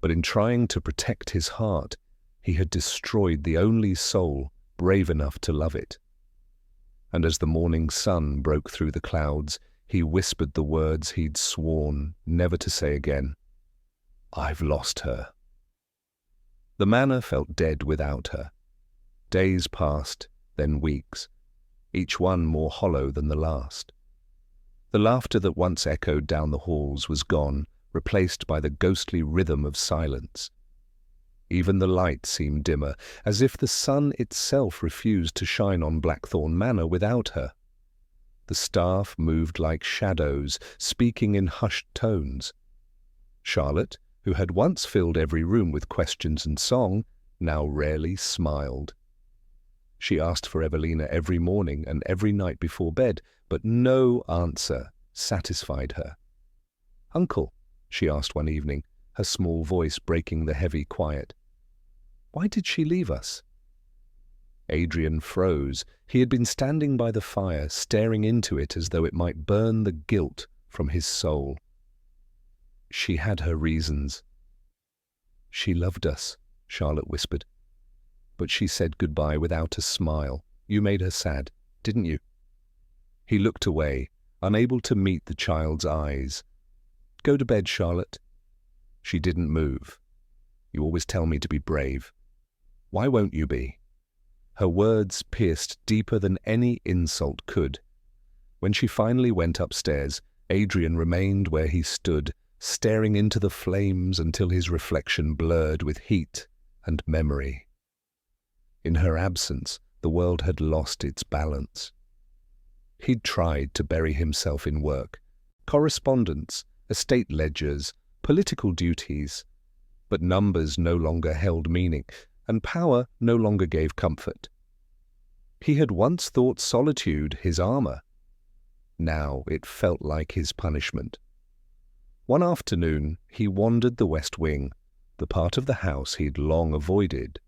but in trying to protect his heart, he had destroyed the only soul brave enough to love it. And as the morning sun broke through the clouds, he whispered the words he'd sworn never to say again. I've lost her. The manor felt dead without her. Days passed, then weeks, each one more hollow than the last. The laughter that once echoed down the halls was gone, replaced by the ghostly rhythm of silence. Even the light seemed dimmer, as if the sun itself refused to shine on Blackthorn Manor without her. The staff moved like shadows, speaking in hushed tones. Charlotte, who had once filled every room with questions and song, now rarely smiled. She asked for Evelina every morning and every night before bed, but no answer satisfied her. "Uncle," she asked one evening, her small voice breaking the heavy quiet, "why did she leave us?" Adrian froze. He had been standing by the fire, staring into it as though it might burn the guilt from his soul. She had her reasons. "She loved us," Charlotte whispered. "But she said goodbye without a smile. You made her sad, didn't you?" He looked away, unable to meet the child's eyes. "Go to bed, Charlotte." She didn't move. "You always tell me to be brave. Why won't you be?" Her words pierced deeper than any insult could. When she finally went upstairs, Adrian remained where he stood, staring into the flames until his reflection blurred with heat and memory. In her absence, the world had lost its balance. He'd tried to bury himself in work, correspondence, estate ledgers, political duties, but numbers no longer held meaning, and power no longer gave comfort. He had once thought solitude his armor. Now it felt like his punishment. One afternoon he wandered the West Wing, the part of the house he'd long avoided.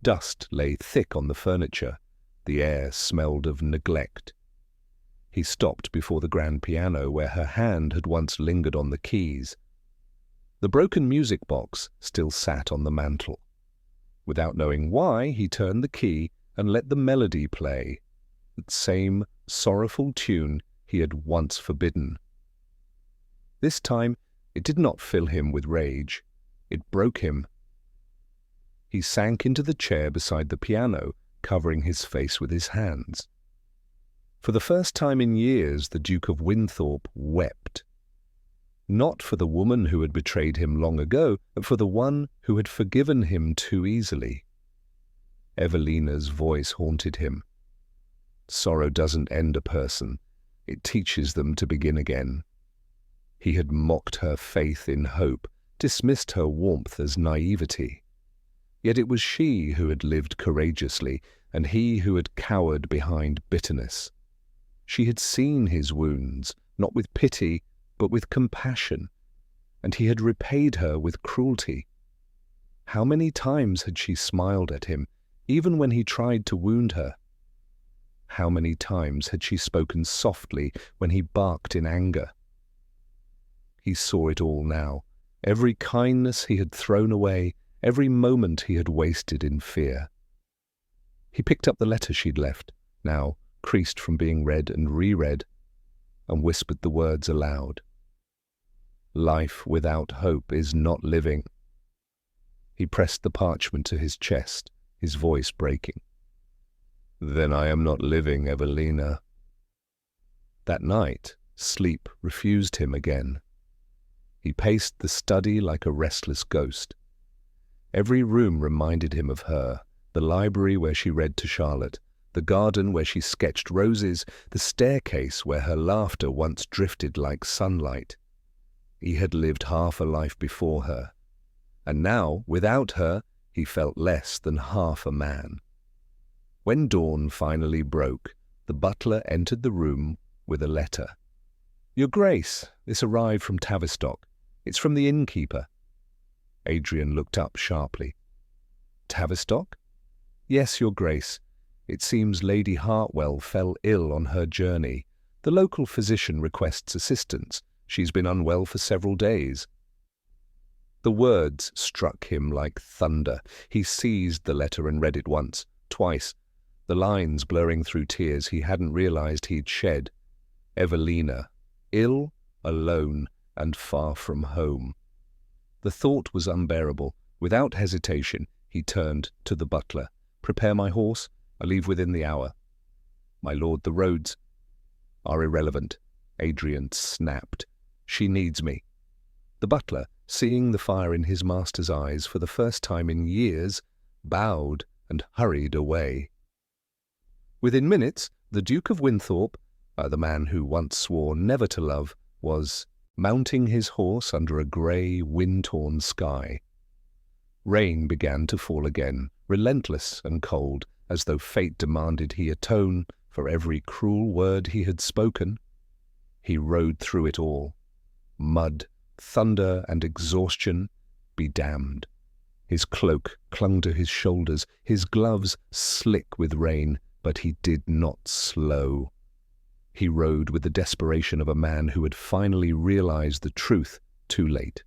Dust lay thick on the furniture. The air smelled of neglect. He stopped before the grand piano where her hand had once lingered on the keys. The broken music box still sat on the mantel. Without knowing why, he turned the key and let the melody play, that same sorrowful tune he had once forbidden. This time it did not fill him with rage. It broke him. He sank into the chair beside the piano, covering his face with his hands. For the first time in years, the Duke of Winthorpe wept. Not for the woman who had betrayed him long ago, but for the one who had forgiven him too easily. Evelina's voice haunted him. Sorrow doesn't end a person. It teaches them to begin again. He had mocked her faith in hope, dismissed her warmth as naivety. Yet it was she who had lived courageously, and he who had cowered behind bitterness. She had seen his wounds, not with pity, but with compassion, and he had repaid her with cruelty. How many times had she smiled at him, even when he tried to wound her? how many times had she spoken softly when he barked in anger. He saw it all now, every kindness he had thrown away, every moment he had wasted in fear. He picked up the letter she'd left, now creased from being read and reread, and whispered the words aloud. Life without hope is not living. He pressed the parchment to his chest, his voice breaking. Then I am not living, Evelina. That night, sleep refused him again. He paced the study like a restless ghost. Every room reminded him of her, the library where she read to Charlotte, the garden where she sketched roses, the staircase where her laughter once drifted like sunlight. He had lived half a life before her, and now, without her, he felt less than half a man. When dawn finally broke, the butler entered the room with a letter. Your Grace, this arrived from Tavistock. It's from the innkeeper. Adrian looked up sharply. Tavistock? Yes, Your Grace. It seems Lady Hartwell fell ill on her journey. The local physician requests assistance. She's been unwell for several days. The words struck him like thunder. He seized the letter and read it once, twice, the lines blurring through tears he hadn't realized he'd shed. Evelina, ill, alone, and far from home. The thought was unbearable. Without hesitation, he turned to the butler. Prepare my horse. I leave within the hour. My lord, the roads are irrelevant. Adrian snapped. She needs me. The butler, seeing the fire in his master's eyes for the first time in years, bowed and hurried away. Within minutes, the Duke of Winthorpe, the man who once swore never to love, was mounting his horse under a grey, wind-torn sky. Rain began to fall again, relentless and cold, as though fate demanded he atone for every cruel word he had spoken. He rode through it all. Mud, thunder, and exhaustion be damned. His cloak clung to his shoulders, his gloves slick with rain, but he did not slow. He rode with the desperation of a man who had finally realized the truth too late.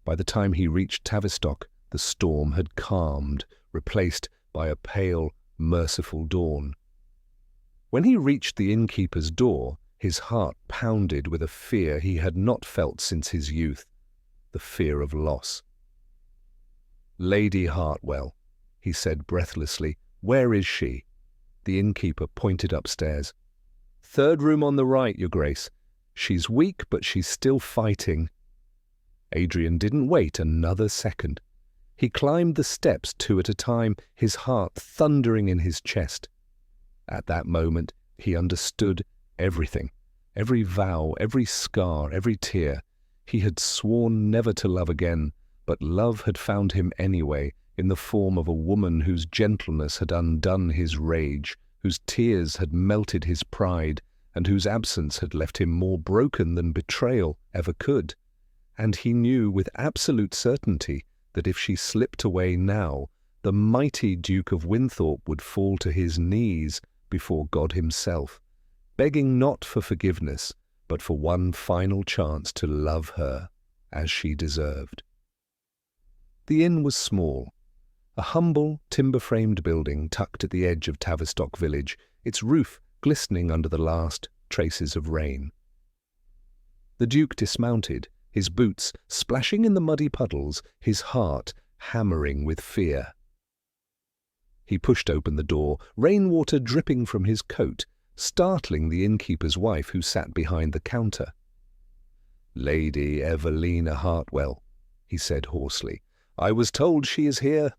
By the time he reached Tavistock, the storm had calmed, replaced by a pale, merciful dawn. When he reached the innkeeper's door, his heart pounded with a fear he had not felt since his youth, the fear of loss. Lady Hartwell, he said breathlessly, where is she? The innkeeper pointed upstairs. Third room on the right, Your Grace. She's weak, but she's still fighting. Adrian didn't wait another second. He climbed the steps 2 at a time, his heart thundering in his chest. At that moment, he understood everything, every vow, every scar, every tear. He had sworn never to love again, but love had found him anyway, in the form of a woman whose gentleness had undone his rage, whose tears had melted his pride, and whose absence had left him more broken than betrayal ever could. And he knew with absolute certainty that if she slipped away now, the mighty Duke of Winthorpe would fall to his knees before God himself, begging not for forgiveness, but for one final chance to love her as she deserved. The inn was small, a humble, timber-framed building tucked at the edge of Tavistock village, its roof glistening under the last traces of rain. The Duke dismounted, his boots splashing in the muddy puddles, his heart hammering with fear. He pushed open the door, rainwater dripping from his coat, startling the innkeeper's wife who sat behind the counter. "Lady Evelina Hartwell," he said hoarsely, "I was told she is here."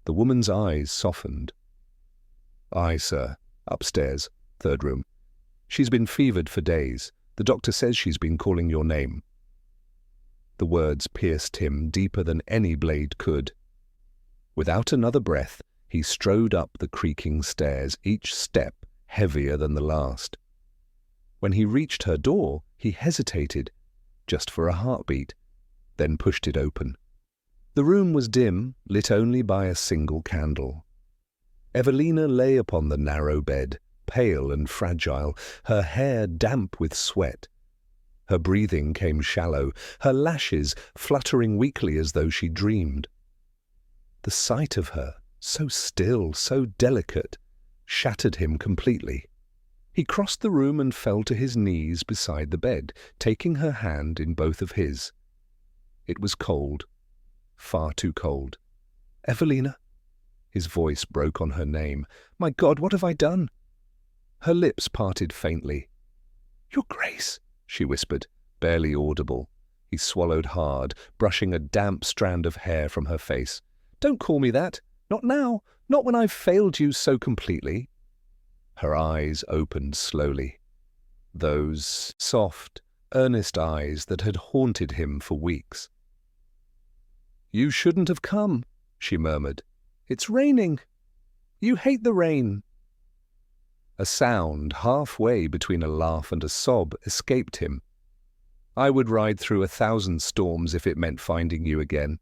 The woman's eyes softened. "Aye, sir. Upstairs, third room. She's been fevered for days. The doctor says she's been calling your name." The words pierced him deeper than any blade could. Without another breath, he strode up the creaking stairs, each step heavier than the last. When he reached her door, he hesitated, just for a heartbeat, then pushed it open. The room was dim, lit only by a single candle. Evelina lay upon the narrow bed, pale and fragile, her hair damp with sweat. Her breathing came shallow, her lashes fluttering weakly as though she dreamed. The sight of her, so still, so delicate, shattered him completely. He crossed the room and fell to his knees beside the bed, taking her hand in both of his. It was cold, far too cold. "Evelina?" His voice broke on her name. "My God, what have I done?" Her lips parted faintly. "Your Grace," she whispered, barely audible. He swallowed hard, brushing a damp strand of hair from her face. "Don't call me that. Not now. Not when I've failed you so completely." Her eyes opened slowly. Those soft, earnest eyes that had haunted him for weeks. "You shouldn't have come," she murmured. "It's raining. You hate the rain." A sound halfway between a laugh and a sob escaped him. "I would ride through 1,000 storms if it meant finding you again."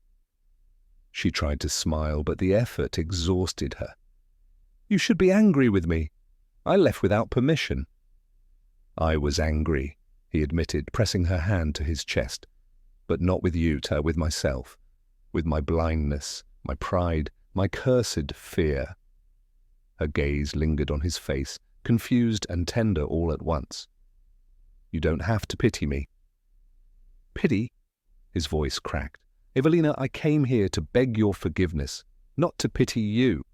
She tried to smile, but the effort exhausted her. "You should be angry with me. I left without permission." "I was angry," he admitted, pressing her hand to his chest. "But not with you, with myself. With my blindness, my pride, my cursed fear." Her gaze lingered on his face, confused and tender all at once. "You don't have to pity me." "Pity?" His voice cracked. "Evelina, I came here to beg your forgiveness, not to pity you."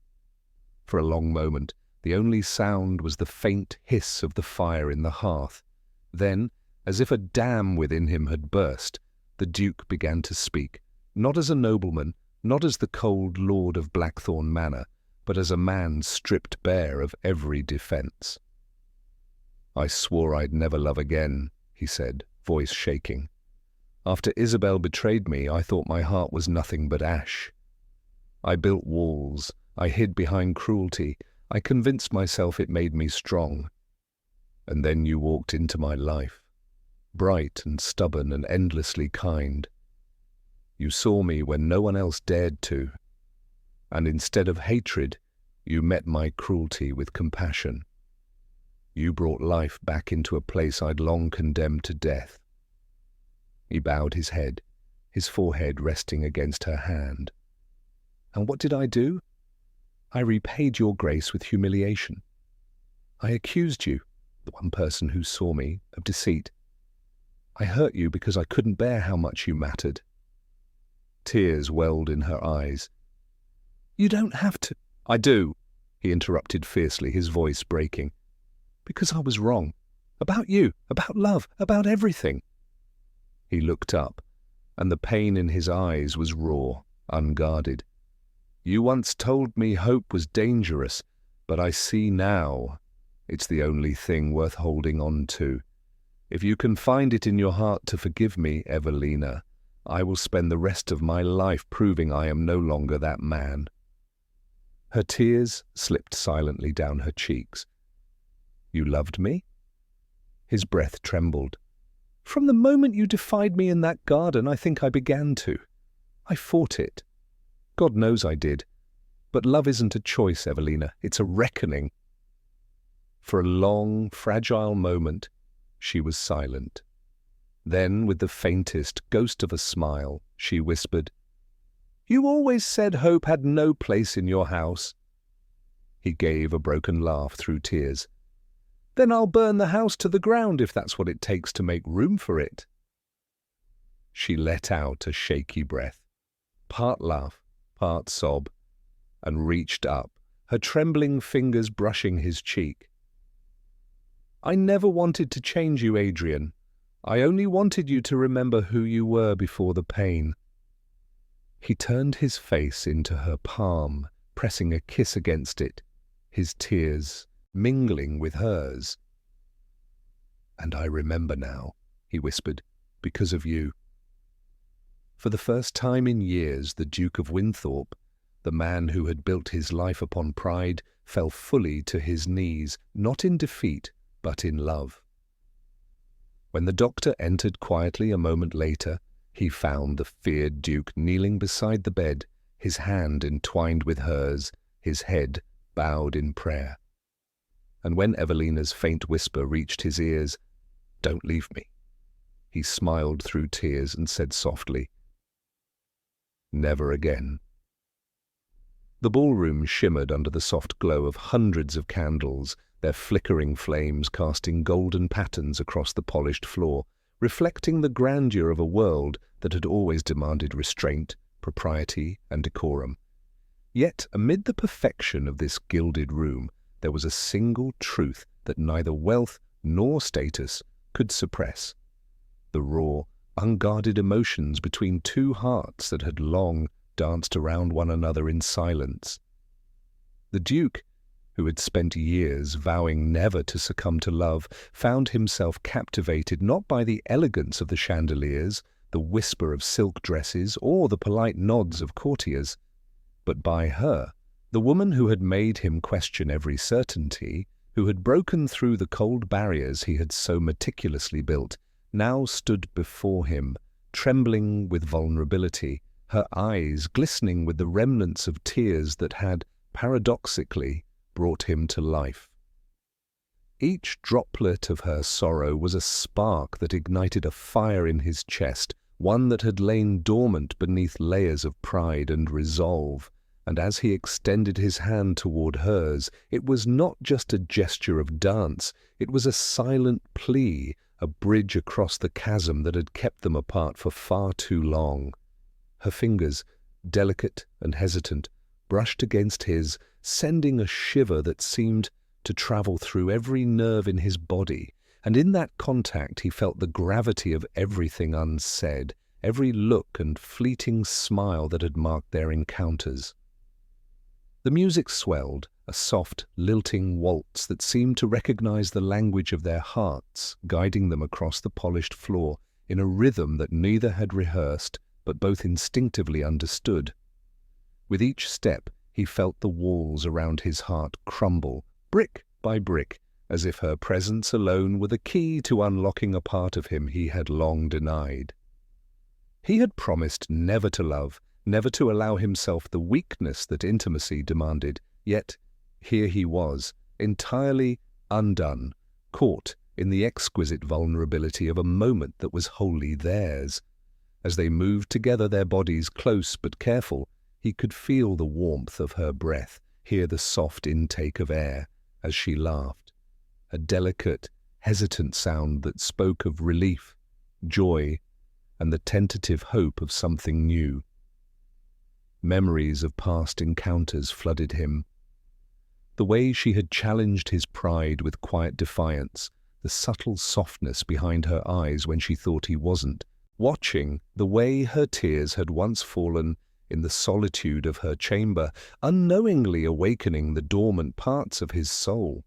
For a long moment, the only sound was the faint hiss of the fire in the hearth. Then, as if a dam within him had burst, the Duke began to speak, not as a nobleman, not as the cold lord of Blackthorn Manor, but as a man stripped bare of every defence. "I swore I'd never love again," he said, voice shaking. "After Isabel betrayed me, I thought my heart was nothing but ash. I built walls, I hid behind cruelty, I convinced myself it made me strong. And then you walked into my life, bright and stubborn and endlessly kind. You saw me when no one else dared to, and instead of hatred, you met my cruelty with compassion. You brought life back into a place I'd long condemned to death." He bowed his head, his forehead resting against her hand. "And what did I do? I repaid your grace with humiliation. I accused you, the one person who saw me, of deceit. I hurt you because I couldn't bear how much you mattered." Tears welled in her eyes. "You don't have to—" "I do," he interrupted fiercely, his voice breaking. "Because I was wrong. About you, about love, about everything." He looked up, and the pain in his eyes was raw, unguarded. "You once told me hope was dangerous, but I see now it's the only thing worth holding on to. If you can find it in your heart to forgive me, Evelina, I will spend the rest of my life proving I am no longer that man." Her tears slipped silently down her cheeks. "You loved me?" His breath trembled. "From the moment you defied me in that garden, I think I began to. I fought it. God knows I did. But love isn't a choice, Evelina. It's a reckoning." For a long, fragile moment, she was silent. Then, with the faintest ghost of a smile, she whispered, "You always said hope had no place in your house." He gave a broken laugh through tears. "Then I'll burn the house to the ground if that's what it takes to make room for it." She let out a shaky breath, part laugh, part sob, and reached up, her trembling fingers brushing his cheek. "I never wanted to change you, Adrian. I only wanted you to remember who you were before the pain." He turned his face into her palm, pressing a kiss against it, his tears mingling with hers. "And I remember now," he whispered, "because of you." For the first time in years, the Duke of Winthorpe, the man who had built his life upon pride, fell fully to his knees, not in defeat, but in love. When the doctor entered quietly a moment later, he found the feared Duke kneeling beside the bed, his hand entwined with hers, his head bowed in prayer. And when Evelina's faint whisper reached his ears, "Don't leave me," he smiled through tears and said softly, "Never again." The ballroom shimmered under the soft glow of hundreds of candles, their flickering flames casting golden patterns across the polished floor, reflecting the grandeur of a world that had always demanded restraint, propriety, and decorum. Yet, amid the perfection of this gilded room, there was a single truth that neither wealth nor status could suppress: the raw, unguarded emotions between two hearts that had long danced around one another in silence. The Duke, who had spent years vowing never to succumb to love, found himself captivated not by the elegance of the chandeliers, the whisper of silk dresses, or the polite nods of courtiers, but by her, the woman who had made him question every certainty, who had broken through the cold barriers he had so meticulously built, now stood before him, trembling with vulnerability, her eyes glistening with the remnants of tears that had, paradoxically, brought him to life. Each droplet of her sorrow was a spark that ignited a fire in his chest, one that had lain dormant beneath layers of pride and resolve, and as he extended his hand toward hers, it was not just a gesture of dance, it was a silent plea, a bridge across the chasm that had kept them apart for far too long. Her fingers, delicate and hesitant, brushed against his, sending a shiver that seemed to travel through every nerve in his body, and in that contact he felt the gravity of everything unsaid, every look and fleeting smile that had marked their encounters. The music swelled, a soft, lilting waltz that seemed to recognize the language of their hearts, guiding them across the polished floor in a rhythm that neither had rehearsed, but both instinctively understood. With each step, he felt the walls around his heart crumble, brick by brick, as if her presence alone were the key to unlocking a part of him he had long denied. He had promised never to love, never to allow himself the weakness that intimacy demanded, yet here he was, entirely undone, caught in the exquisite vulnerability of a moment that was wholly theirs. As they moved together, their bodies close but careful, he could feel the warmth of her breath, hear the soft intake of air as she laughed, a delicate, hesitant sound that spoke of relief, joy, and the tentative hope of something new. Memories of past encounters flooded him. The way she had challenged his pride with quiet defiance, the subtle softness behind her eyes when she thought he wasn't, watching the way her tears had once fallen in the solitude of her chamber, unknowingly awakening the dormant parts of his soul.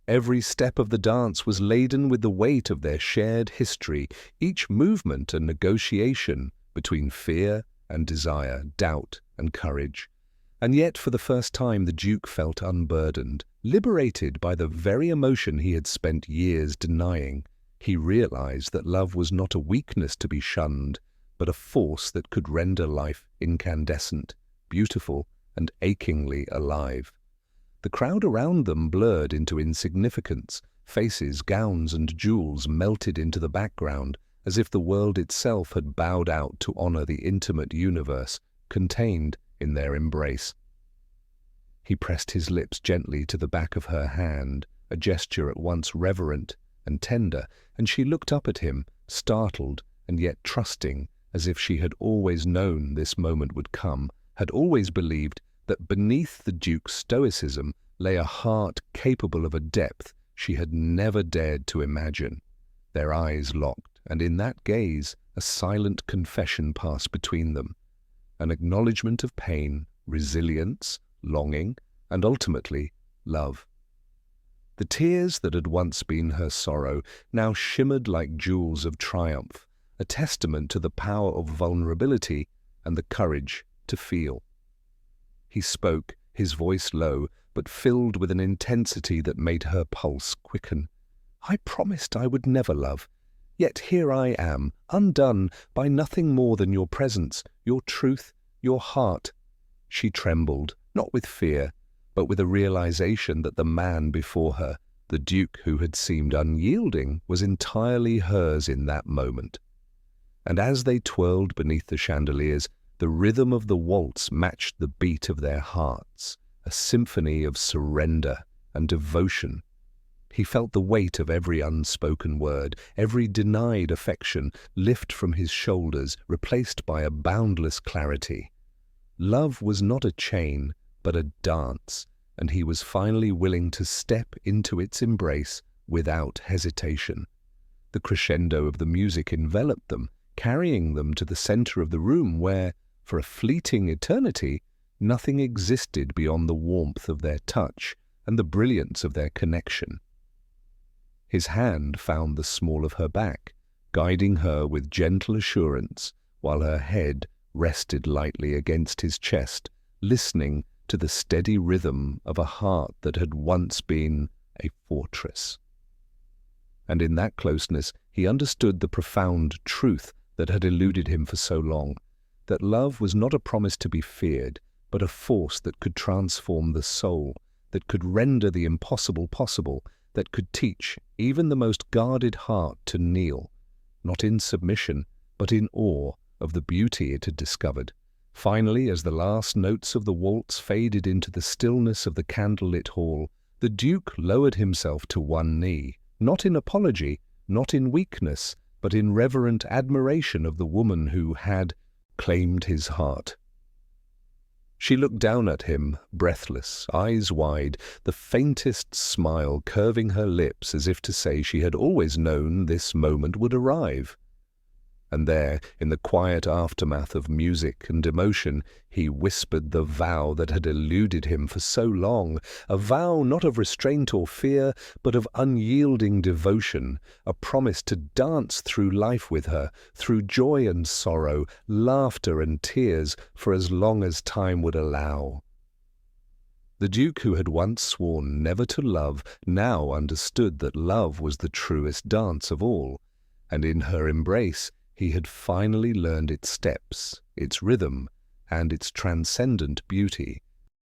Every step of the dance was laden with the weight of their shared history, each movement a negotiation between fear and desire, doubt and courage. And yet, for the first time, the Duke felt unburdened, liberated by the very emotion he had spent years denying. He realized that love was not a weakness to be shunned, but a force that could render life incandescent, beautiful, and achingly alive. The crowd around them blurred into insignificance. Faces, gowns, and jewels melted into the background, as if the world itself had bowed out to honor the intimate universe contained in their embrace. He pressed his lips gently to the back of her hand, a gesture at once reverent and tender, and she looked up at him, startled and yet trusting, as if she had always known this moment would come, had always believed that beneath the Duke's stoicism lay a heart capable of a depth she had never dared to imagine. Their eyes locked, and in that gaze a silent confession passed between them, an acknowledgement of pain, resilience, longing, and ultimately love. The tears that had once been her sorrow now shimmered like jewels of triumph, a testament to the power of vulnerability and the courage to feel. He spoke, his voice low, but filled with an intensity that made her pulse quicken. "I promised I would never love. Yet here I am, undone by nothing more than your presence, your truth, your heart." She trembled, not with fear, but with a realization that the man before her, the Duke who had seemed unyielding, was entirely hers in that moment. And as they twirled beneath the chandeliers, the rhythm of the waltz matched the beat of their hearts, a symphony of surrender and devotion. He felt the weight of every unspoken word, every denied affection lift from his shoulders, replaced by a boundless clarity. Love was not a chain, but a dance, and he was finally willing to step into its embrace without hesitation. The crescendo of the music enveloped them, carrying them to the center of the room where, for a fleeting eternity, nothing existed beyond the warmth of their touch and the brilliance of their connection. His hand found the small of her back, guiding her with gentle assurance, while her head rested lightly against his chest, listening to the steady rhythm of a heart that had once been a fortress. And in that closeness he understood the profound truth that had eluded him for so long, that love was not a promise to be feared, but a force that could transform the soul, that could render the impossible possible, that could teach even the most guarded heart to kneel, not in submission, but in awe of the beauty it had discovered. Finally, as the last notes of the waltz faded into the stillness of the candlelit hall, the Duke lowered himself to one knee, not in apology, not in weakness, but in reverent admiration of the woman who had claimed his heart. She looked down at him, breathless, eyes wide, the faintest smile curving her lips as if to say she had always known this moment would arrive. And there, in the quiet aftermath of music and emotion, he whispered the vow that had eluded him for so long, a vow not of restraint or fear, but of unyielding devotion, a promise to dance through life with her, through joy and sorrow, laughter and tears, for as long as time would allow. The Duke, who had once sworn never to love, now understood that love was the truest dance of all, and in her embrace he had finally learned its steps, its rhythm, and its transcendent beauty.